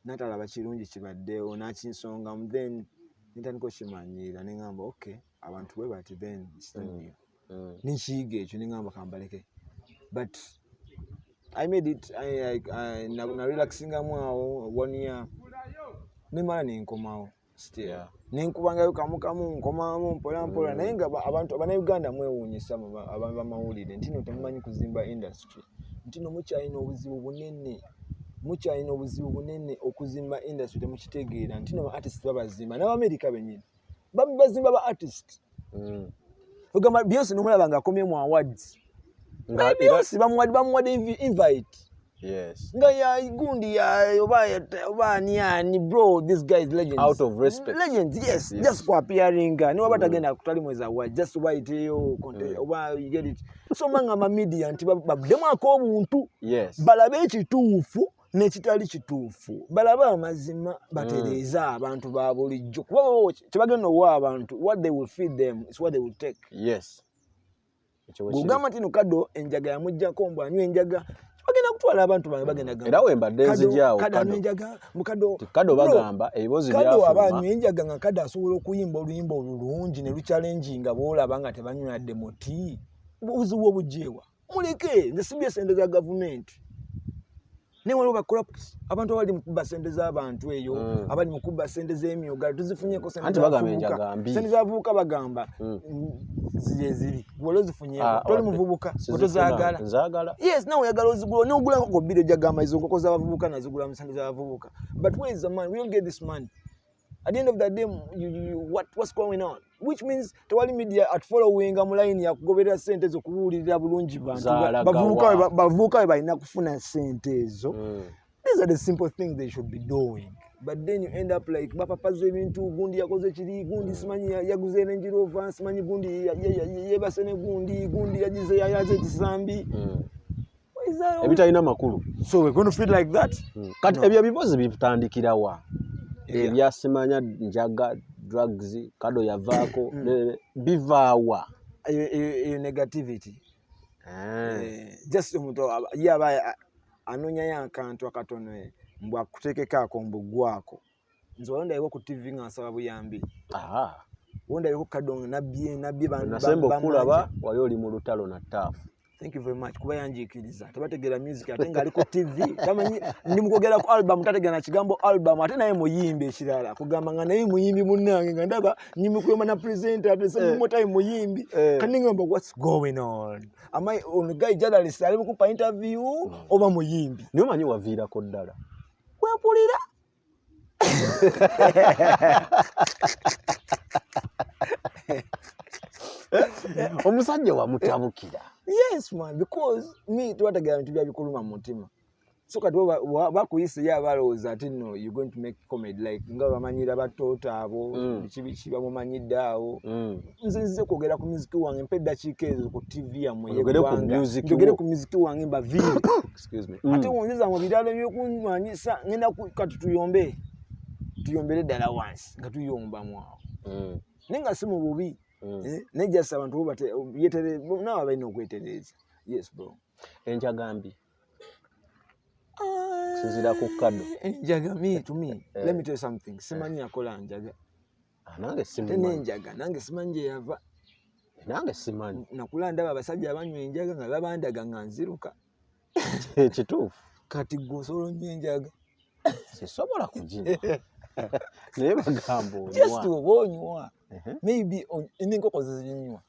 Natalaba kirungi kibaddewo nakinsonga then nitandika okimanyira ne ngamba okay abantu bwe bati then stand ninkiyiga ekyo ne ngamba kambaleke. But I made it. I relaxing awo 1 year. nemala nenkomawo still nenkubangayo kamukamu nkomamu mpola naye nga abantu bannayuganda mwewuunyisa bamawulire nti no temumanyi kuzimba industry nti no mukyalina obuzibu bunene okuzimba industry temukitegeera nti no ba artist babazimba n'Abamerika bennyini bazimba ba artist ogamba Beyonce n'omulaba ng'akomye mu awards nga Beyonce bamuwadde invite nga ya gundi ya oba ni bro, this guy is legends out of respect, yes. Just for appearing niba batagenda kutali mwezi awa just wait yo oba you get it so manga ma media nti baddemu ak'obuntu balabe ekituufu n'ekitali kituufu balaba amazima batereeza abantu ba bulijjo kuba tebagenda owa abantu what they will feed them is what they will take. Bugamba tino kado enjaga yamujjako mbw anywa enjaga bagenda kutwala abantu bange bagenda gamba era wembadde nzijaawo kado bagamba ebibozi byafuma kado abanywa enjaga nga kado asobola okuyimba oluyimba olulungi ne luchallenginga boolaba nga tebanywedde muti buzibu obujeewa muleke nze sibye sente za gavumenti naye waliwo bacorrupt abantu abali mu kuba sente z'abantu eyo abali mu kuba sente z'emyoga tuzifunyeko sente z'abavubuka bagamba ziri waliwo zifunyeko toli muvubuka otozaagala yes nawe oyagala ozigula n'ogulako ku bbiri ojagamba izo nkoko z'abavubuka nazigula mu sente z'abavubuka but where is the money? We don't get this money. At the end of the day, what's going on? Which means tewali media at following mu line ya kugoberera sente zo kuwulirira bulungi bantu bavubuka balina kufuna sente ezo. These are the simple things they should be doing. But then you end up like bapapaze ebintu gundi yakoze kiri gundi simanyi yaguze Range Rover simanyi gundi yebasene gundi yagize yaze kisambi. Ebitalina makulu. So we're going to feel like that. Kati ebyo bibozi bitandikirawa. Ebyasimanya njaga drugs kado yavaako bivaawa negativity just omuntu yaba anonya yankantu akatono mbwa kutekeka akombo gwako nzo wonda yiko ku TV ngasaba buyambi wonda yiko kadonga nabye bantu nasembo kulaba wali oli mu lutalo na tafu. Thank you very much kuba yanjikiriza tabategera music ate nga ali ku TV tamanyi ndi mukogera ku album tategera na kigambo album ate naye muyimbe ekirala kugamba nga naye muyimbi munnange nga ndaba nyimi kuyoma na presenter ate se mo time muyimbi kani ngamba what's going on am I on guy journalist ali mukupa interview oba muyimbi niyo manyi waviira ko ddala wepulira omusajja wamutabukira. Yes man, because me tuwatagira bintu bya bikuluma mu mutima so kati bakuyise ya balowooza ati no you're going to make comedy like nga bamanyira batota abo bikibichi bamumanyidde awo nze kwogera ku music wange mpe eddakiika ezo ku TV yamwe njogere ku music wange mbavire excuse me ate wonjeza mu biralo byokumanyisa ngenda kati tuyombere ddala once nga tuyomba mwawo nenga si mu bubi nejjasa abantu bo bate yetere nawe balina okwetereza. Yes bro. Enjagambi sinzira ku kado enjaga me to me let me tell you something simanyi akola njaga nange simanyi enjaga nange simanyi yava nange simanyi nakula ndaba abasajja abanywa enjaga nga babandaga nga nziruka ekituufu kati gosolo nyenjaga sisobola kujinywa naye bagambo just obonywa maybe enkoko zinywa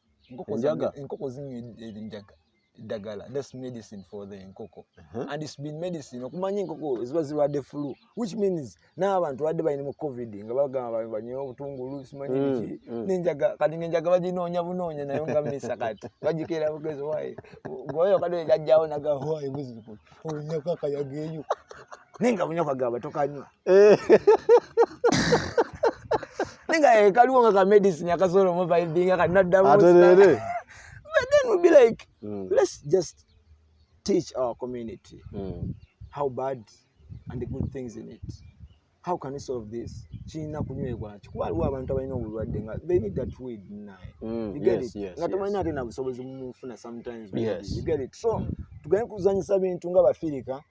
enkoko zinywa enjaga dagala that's medicine for the enkoko and it's been medicine okumanya enkoko ziba zirwadde flu which means n'abantu badde balina mu covid nga bagamba banywa obutungulu simanyi biki n'enjaga kati enjaga baginoonya bunoonya nayo nga mmisa kati bagikeera bugezi wayi goyo kati ejajjawo naga wayi buzibu onyaka akayageeyo nenga bunyaka gaba tokanywa nenga kaliwo nga ka medicine akasolo mu vibinga kanaddamu aterere. But then we'll be like, let's just teach our community how bad and the good things in it. How can we solve this? China kunywebwa chikuba aliwo abantu abalina obulwadde nga they need that weed naye. You get it? Nga tamanyi ate nabusobozi mufuna sometimes. You get it? So tugende kuzanyisa bintu nga bafirika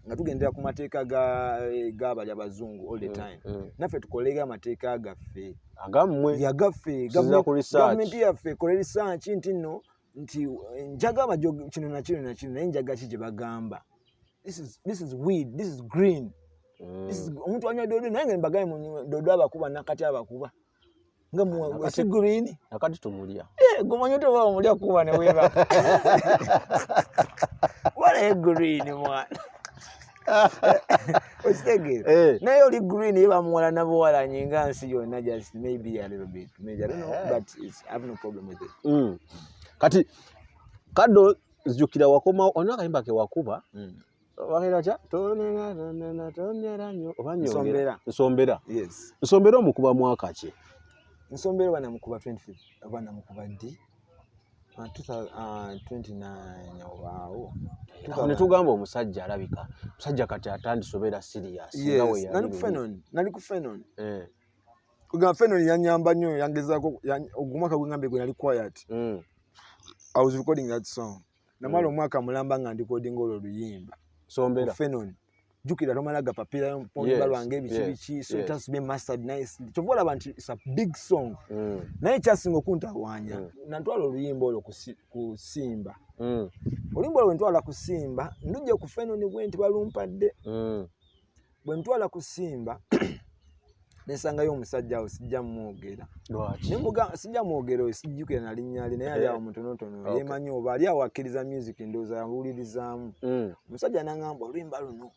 nga tugendera ku mateeka g'abali abazungu all the time. Naffe tukolega amateeka agaffe. Agammwe yagaffe gavumenti yaffe ekola research nti njaga amajo kino na kino naye njaga ki gye bagamba this is weed, this is green, Omuntu anywa dodo nange mbagaye mu dodo abakuba nakati abakuba. Nga mu green nakati tumulya. Gomanyo to ba mulya kuba ne weba. Wala green mwana. Ostegere. Na yo li green iba mwala na bwala nyinga nsi yonna just maybe a little bit. Maybe I don't know but I have no problem with it. Kati Kado zijukira wakoma ono kayimba ke wakuba. Wahera cha tonera nyo obanyongera. Nsombera. Yes. Nsombera omukuba mwaka ki? Nsombera bana mukuba 25 abana mukuba D 2029 waawo. Ne tugamba omusajja alabika. Musajja kati atandisobera serious. Nawe ya. Nali ku Fenon. Kuga Fenon yanyamba nnyo yangezaako ogumwaka gw'ngambe gwe nali quiet. I was recording that song. Namalo mwaka mulamba nga recording olwo luyimba. Sombera. Fenon. Jukira romalaga papira mpomba lwange bichi so it has been mastered nicely. Chovola abantu it's a big song. Naye kyasinga okunta wanya. Nantwala oluyimba olwo kusimba. Oluyimba olwo ntwala kusimba ndujje ku Fenon bwenti balumpadde. Bwe ntwala kusimba nesanga yo omusajja awo sijja mwogera. Nemuga sijja mwogera sijjukira na linnyali naye ali awo mutonotono yemanyi oba ali awo akkiriza music ndoza yawulirizaamu. Omusajja nangamba oluyimba luno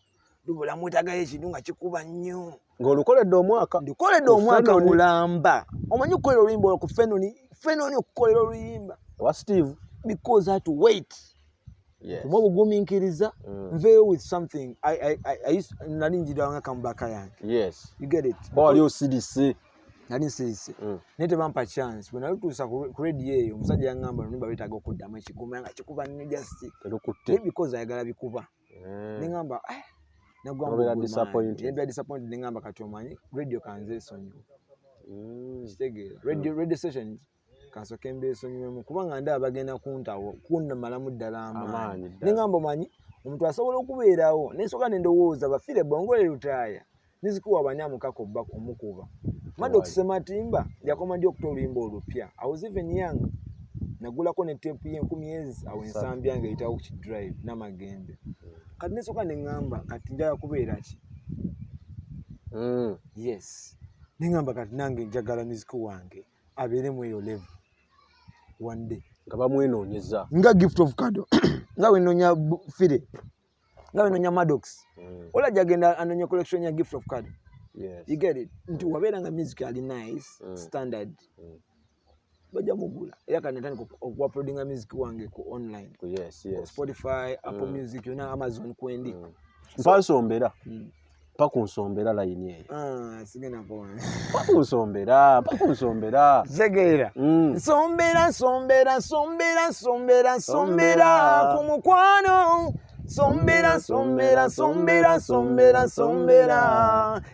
lubula mwetagayo ekintu nga kikuba nnyo. Ng'olukoledde omwaka. Ndikoledde omwaka mulamba. Omanyi okukolera oluyimba olwo ku Fenon okukolera oluyimba. Wa Steve. Because I had to wait. Yes. Kumobuguminkiriza nveyo with something. I used nalinjira nga kambaka yange. Yes. You get it? Bali OCDC. Nali sisi. Nete bampa chance. When I look to ku radio eyo omusajja yangamba nimba bitaga okuddamu ekiguma nga kikuba nnyo just. Terukutte. Because ayagala bikuba. Ningamba nagwamba disappointed. Yembe disappointed ningamba kati omanyi radio kanze sonyo. Stegera. Radio station kasoke mbe sonyo kubanga nda abagenda kuntawo kunna malamu ddala amaanyi. Ningamba omanyi omuntu asobola okubeerawo nesoka nendowooza bafire bongole lutaya. Nizikuwa banyamu kako back omukuba. Madok Sematimba yakoma ndio kutolimba olupya. I was even young. Nagulako ne tape ye 10 years awo ensambi yange itawo ku drive namagembe. Kati nesoka nengamba kati njaya kubeera ki. Yes. Ningamba kati nange njagala music wange abeere mu eyo level. One day. Ngaba mwenoonyeza. Nga gift of Kado. Nga wenonya fire. Nga wenonya Maddox. Ola jagenda anonya collection ya gift of Kado. Yes. You get it? Ntu wabeera nga music ali nice, standard. Bajja mugula. Era kanetani ku uploadinga music wange ku online. Yes. Spotify, Apple Music, yona Amazon kwendi. Mpasombera. Pakunsombera line eyo. Sigena kwa. Pakunsombera. Zegera. Sombera kumukwano. Sombera.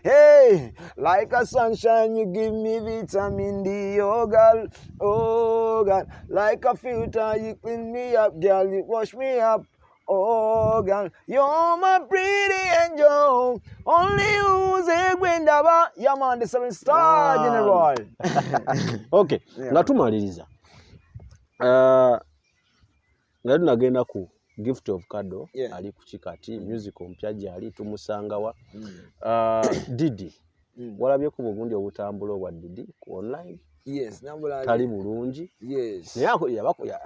Hey, like a sunshine, you give me vitamin D, oh girl. Like a filter, you clean me up, girl, you wash me up. Oh girl, you're my pretty angel. Only who's a gwendaba. Yeah man, the 7-star general. Okay, ngatumaliriza. Ngadu nagenda ku gift of Kado ali kuchikati music ompyaje ali tumusangawa. Didi. Walabye ku bugundi obutambula obwa Didi ku online. Yes, nambula tali bulungi. Yes. Yako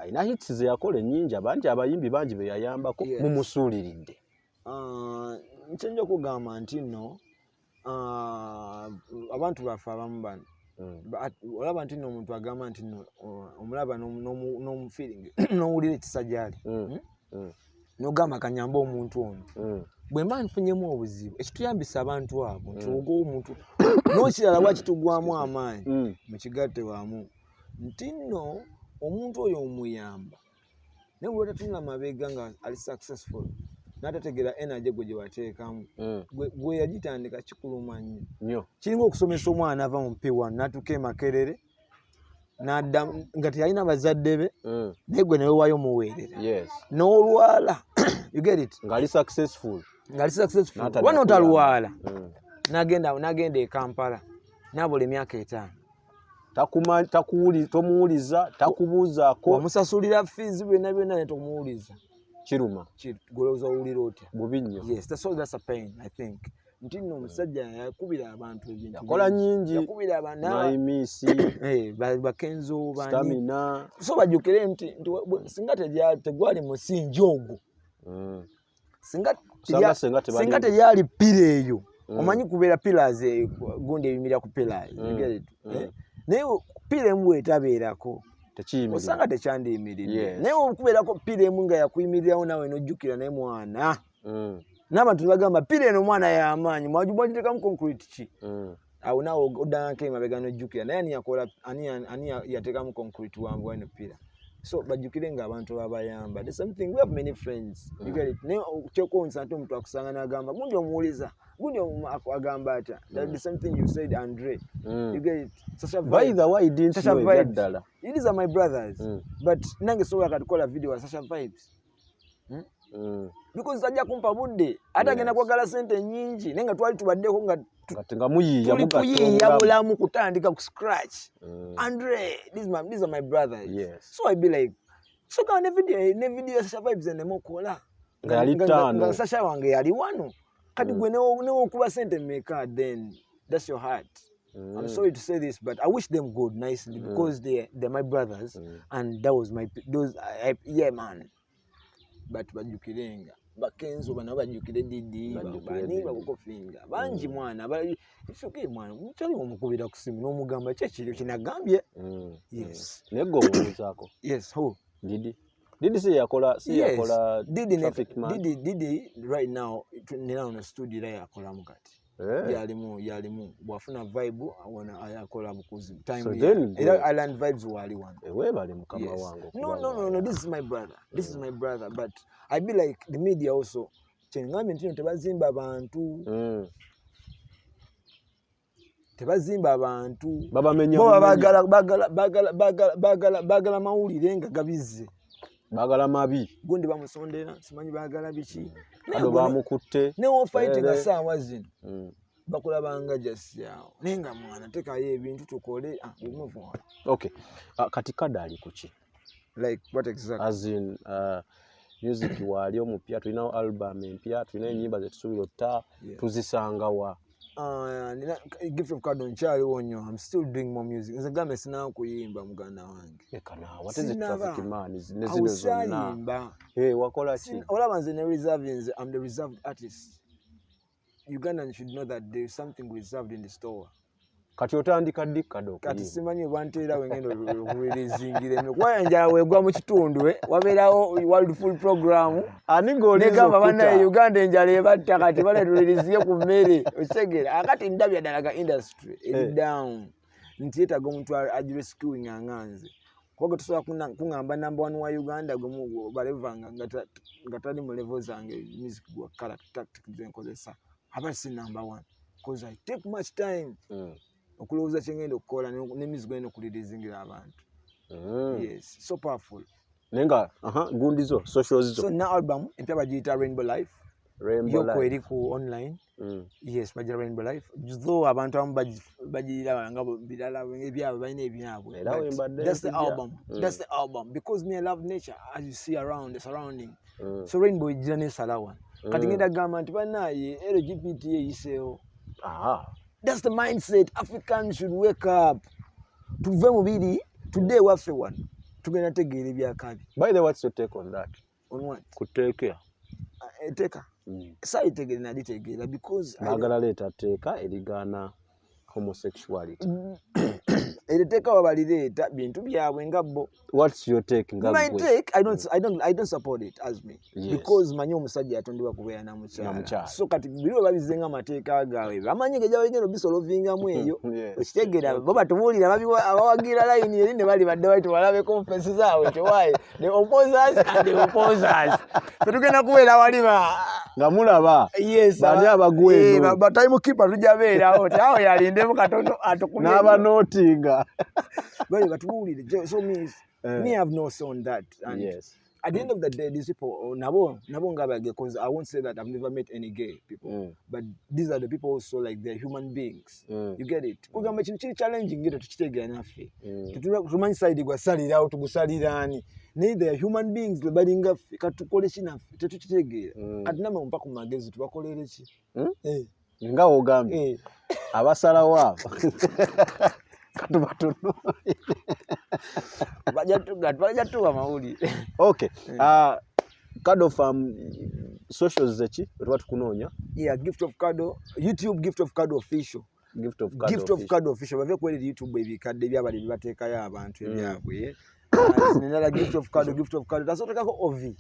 ina hits ze yakole nyingi abanje abayimbi banji be yayamba ko mumusuliridde. Nchenjo kugamba nti no abantu bafa bambana. Olaba nti no omuntu agamba nti no omulaba no feeling no ulire kisajali. Nogamba kanyamba omuntu ono. Bwe mba nfunyemu obuzibu ekituyambisa abantu abo nti ogo omuntu n'okirala wakitugwamu amaanyi mu kigatte waamu nti nno omuntu oyo omuyamba naye bwe tatunula mabega nga ali successful n'atategeera energy gwe gye wateekamu gwe yagitandika kikuluma nnyo kiringa okusomesa omwana ava mu P1 n'atuuka e Makerere n'adda nga teyalina bazadde be naye gwe nawe waayo muweerera n'olwala you get it ngali successful wano talwala nagenda e Kampala nabula emyaka 5 tomuwuliza takubuuzaako wamusasulira fees byonna ne tomuwuliza kiruma golowooza owulira otya bubi nnyo. Yes, that's a pain I think nti nno omusajja yakubira abantu ebintu yakola nyingi yakubira abantu Naimisi bakenzo bani stamina so bajukire nti singa tegwali musingi ogwo singa teyali pira eyo omanyi kubeera pillars gundi ebimirira ku pillars naye pira emu etabeerako osanga tekyandiyimiridde naye okubeerako pira emu nga yakuyimirirawo nawe nojjukira naye mwana n'abantu bagamba pira eno omwana y'amaanyi mwagiteekamu concrete ki awo naawe oddanako emabega nojjukira naye ani yateekamu concrete wangu eno pira so bajjukire nga abantu babayamba there's something we have many friends you get it naye kyokonsa nti omuntu akusanga n'agamba gundi omuwuliza gundi agamba atya that is something you said Andre you get it by the way didn't know ddala these are my brothers but nange sobola katukola video wa Sasha Vibes because ajja kumpa budde ate agenda kwagala sente nyingi naye nga twali tubaddeko nga muyiiya bulamu kutandika ku scratch Andre these are my brothers so I be like so ka ne video Sasha Vibes enemukola nga Sasha wange yali wano kati gwe ne okuba sente meka then that's your heart I'm sorry to say this but I wish them good nicely because they're my brothers and that was yeah man but bajukirenga bakenzo bana bajukire didi bani bakofinga banji mwana ifuke mwana mutali omukubira kusimu n'omugamba kyekiri kinagambye yes nego muzako yes who didi si yakola traffic man didi right now nina on studio la yakola mukati yalimu bwafuna vibe awona ayakola bukuzi time so era island vibes wali one webale mukama wangu no this is my brother but I be like the media also chengambe ntino tebazimba abantu babamenya bagala mawulire nga gabize bagala mabi gundi bamusondera simanyi bagala biki ado bamukutte ne wo fight ga sawa zino bakola banga just yao nenga mwana tekayo ebintu tukole move on okay kati kadali kuki like what exactly as in music wali omupya tulina album empya tulina enyimba zetusubira otta tuzisanga wa gift of card on Charlie Wonyo I'm still doing more music nze game sina kuyimba muganda wange ekana what is the traffic man nezino zonna wakola ki olaba nze ne reserve I'm the reserved artist Ugandans should know that there is something reserved in the store kati otandika dikado kati simanyi bantera wengendo releasingire kwayanjala wegwa mu kitundu wabeerawo world full program negamba bannayuganda enjala ebatta kati bale release ku mmere osegera akati ndabya dalaga industry is down nti yetaga omuntu agirescuing anganze kwa tusobola kungamba number 1 wa Uganda gomu balevanga nga tali mu level zange music gwa character tactic zenkozesa aba si number 1 because I take much time okulowooza kyengenda okukola n'emizigo eno kulirizingira abantu yes so powerful nenga gundizo socials zo so na album empya bagiyita Rainbow Life yoko eri ku online yes bagira Rainbow Life though abantu abamu bagiraba nga bilala ebyabo balina ebyabwe that's the album because me I love nature as you see around the surrounding so Rainbow igira ne salawa kati ngenda gamba nti banaye LGBT eyiseewo that's the mindset Africans should wake up tuve mubiri today waffe one tugenda tegeera ebyakabi by the way what's your take on that on what kuteekea teka sai tegeera na ditegeera because bagala leta teka erigana homosexuality eriteka wabalireta bintu byabwe ngabbo what's your take ngabwe my take I don't support it as me because manyi omusajja yatondebwa kubeera na mukyala so kati biro babizenga amateeka gawe bamanyi gejawe ngeno bisolovinga mu eyo okitegera baba tumuulira abawagira line eri ne bali badde wait walabe conference zawe tewai the opposers and the opposers tugenda kubeera walima ngamulaba yes bali abagweno ba time keeper tujabeera awo yalindemu katono atukumye naba notinga bali batumuulire so me have no say on that and yes at the end of the day these people nabo ngabage because I won't say that I've never met any gay people but these are the people also like they're human beings you get it kugamba kintu kiri challenging ngito tukitegera naffe tumanyi side gwa salirawo tugusalirani they are human beings balinga katukole kinaffe tetukitegeera kati namwe mpaka mu magezi tubakolere ki nga ogambye abasalawo abo katubatono bajja tuwa mawulire. Okay. Kado from socials zeki tuba tukunoonya. Yeah, Gift of Kado, YouTube Gift of Kado official. Gift of Kado official. Bave kweli YouTube ebikadde byabali bibateekayo abantu ebyabwe. Nendala Gift of Kado tasootekako OV.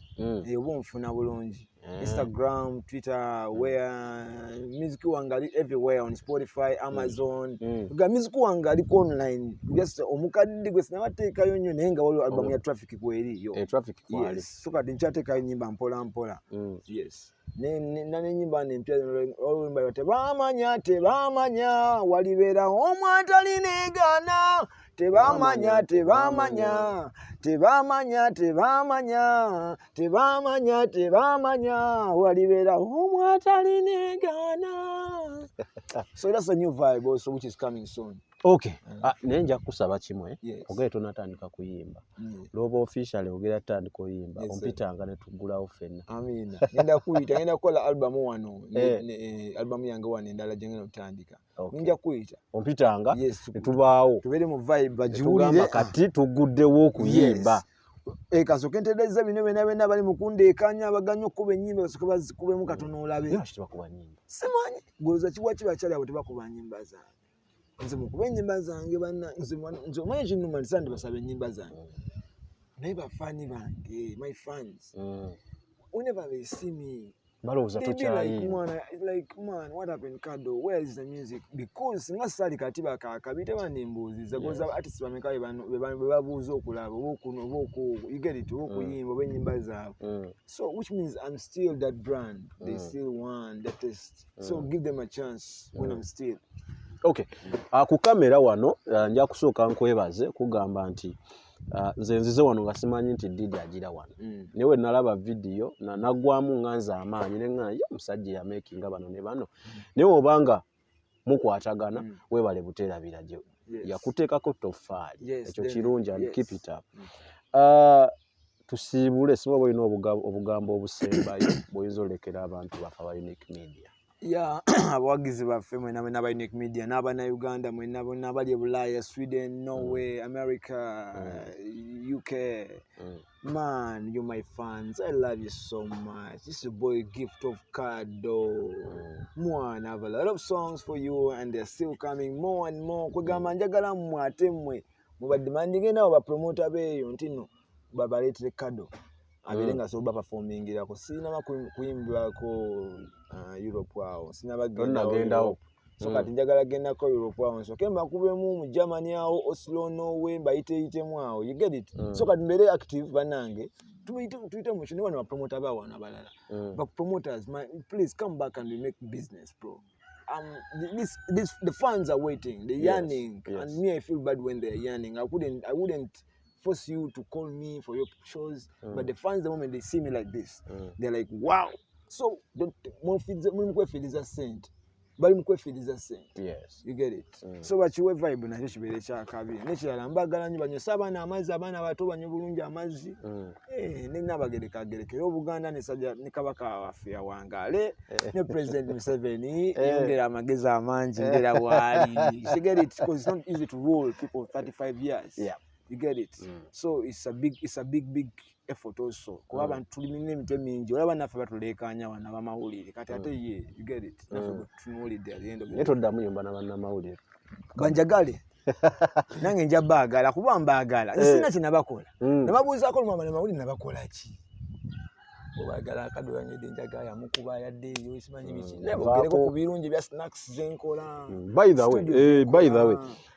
Oba onfuna bulungi. Instagram, Twitter, where music wangali everywhere on Spotify, Amazon. Ga music wangali online. Just omukadde gwe sinabateekayo nnyo naye nga waliwo album ya Traffic kweri yo. Traffic kwali. Yes. So kati nchateekayo nyimba mpola. Yes. Ne nyimba nempya olwimba yote bamanya walibeera omwata linegana tebamanya walibeera omwata linegana. So that's a new vibe also which is coming soon. Okay. Nenja kusaba kimwe ogere tonatandika kuyimba. Lobo officially ogera tandika kuyimba ompitanga ne tugulawo fenna. Amina. Ngenda kola album wano album yange wano endala jengena otandika. Ninja kuyita ompitanga netubaawo tubere mu vibe bajiwulire kati tuguddewo okuyimba. Kasoke ntereeza bino bena bali mukundekanya abaganya okuba ennyimba basoke bazikubemu katono olabe. Bakuba nyimba. Simanyi goloza kiwa kibakyali abo tebakuba nyimba zange. Nze mukuba ennyimba zange banna nze omanyi kinnuma ntisande basaba ennyimba zange. Naye bafaani bange, my fans. Whenever they see me, balowooza tokyali. Like, man, what happened, Kado? Where is the music? Because nga sali kati bakakabite banimbuuziza goza artists bameka bebabuuza okulaba you get it okuyimba ob'ennyimba zaabwe. So which means I'm still that brand. They still want that taste. So give them a chance when I'm still. Okay. Ku kamera wano nja kusooka nkwebaze kugamba nti nze nzize wano nga simanyi nti Didi agira wano. Newe nalaba video na nagwamu nganza amaanyi nenga ya musajja ya making bano ne bano. Newe obanga mukwatagana webale buterabira je. Yakuteekako tofaali. Ekyo kirungi and keep it up. Tusiibule sibo boyina obugambo obusembayo boyinza olekera abantu bafa ba Unique Media. Yeah, abawagizi baffe mwena bena Unique Media n'abannayuganda mwena bonna bali Bulaya, Sweden, Norway, America, UK. Man, you my fans, I love you so much. This is your boy Gift of Kado. I have a lot of songs for you and they're still coming more and more. Kugamba njagala mwate mwe mubadimandinge nabo bapromota beyo ntino babaletire Kado. Abirenga so performing irako sina kuyimbirako Europe wao sina bagenda so kati njagala genda ko Europe wao so kemba kubemu mu Germany awo Oslo Norway bayite mwawo you get it so kati mbere active banange tuite mu chino bana promoter ba wana balala but promoters please come back and we make business bro. The fans are waiting, they're yearning, and me I feel bad when they're yearning. I wouldn't force you to call me for your shows, but the fans, the moment they see me like this, they're like, wow. So don't feel is a saint. But yes, you get it. So what you vibe na cyo kibere kya kabiri nekirala mbagala nyo banyo sabana amazi abana bato banyo bulungi amazi ne nabagereka Obuganda ne sajja ne kabaka wafia wangale ne president Museveni yongera amageza amanji ngera wali you get it because it's not easy to rule people 35 years. You get it. So it's a big effort also. Kuba abantu tulimine emitwe mingi olaba naffe batulekanya wana bamawulire kati ate ye you get it. Naffe tunulide at the end of the day. Netoddamu yomba na mawulire. Banjagale. Nange nja baagala kuba mbaagala. Sina kinabakola. Nababuuzaako lumama ne mawulire nabakola ki. Obagala Kado yange njagala mukuba yadde yo isimanyi biki. Nabogereko ku birungi bya snacks zenkola. By the way.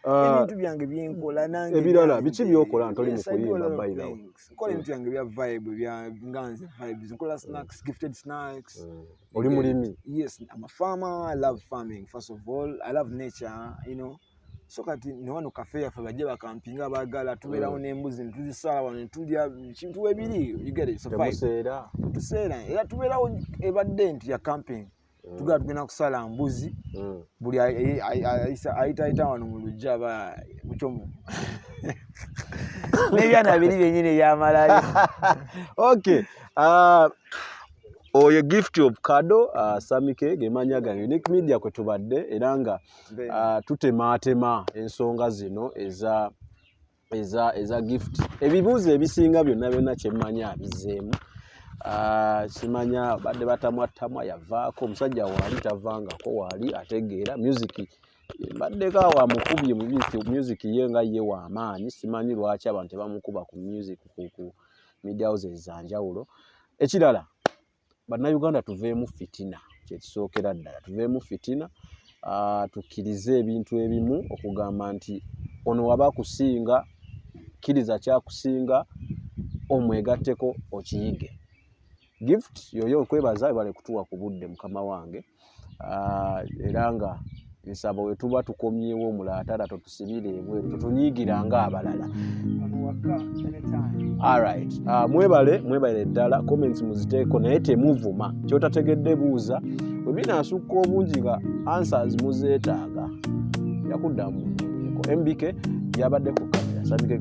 Ebintu byange byenkola nange. Ebirala biki byokola ntoli mu kuyimba by the way. Kola ebintu byange bya vibe bya nganze vibes. Nkola snacks, gifted snacks. Oli mulimi. Yes, I'm a farmer. I love farming first of all. I love nature, you know. So kati ne wano cafe yafe bajje bakampinga bagala tubeerawo n'embuzi ntuzisala wano ntulya kintu ebiri you get it so tuseera era tubeerawo ebadde nti ya camping tugala tugenda kusala mbuzi buli ayita wano mu lujja ba muchomo nebyana biri byenyine byamalayo. Okay. oyo gift of kado Samike gemanya ga Unique Media kwe tubadde era nga tutemaatema ensonga zino eza gift. Ebibuuzo ebisinga byonna kyemmanya abizeemu. Simanya badde batamwatamwa yavaako omusajja waali tavangako waali ategeera music baddeko awo amukubye music ye nga ye w'amaanyi. Simanyi lwaki abantu tebamukuba ku music ku media houses ezanjawulo. Ekirala bannayuganda tuveemu fitina kyekisookera ddala tuveemu fitina tukkirize ebintu ebimu okugamba nti ono waba kusinga kkiriza kyakusinga omwegatteko okiyige. Gift yoyo nkwebaza ebale kutuwa ku budde mukama wange era nga nsaba we tuba tukomyewo omulaatala totusibire ebweru tutunyiigiranga abalala. Alright. Mwebale ddala comments muziteeko naye temuvuma kyotategedde buuza bwe binaasukka obungi nga answers muzeetaaga yakuddamu MBK yabadde ku kamera Samike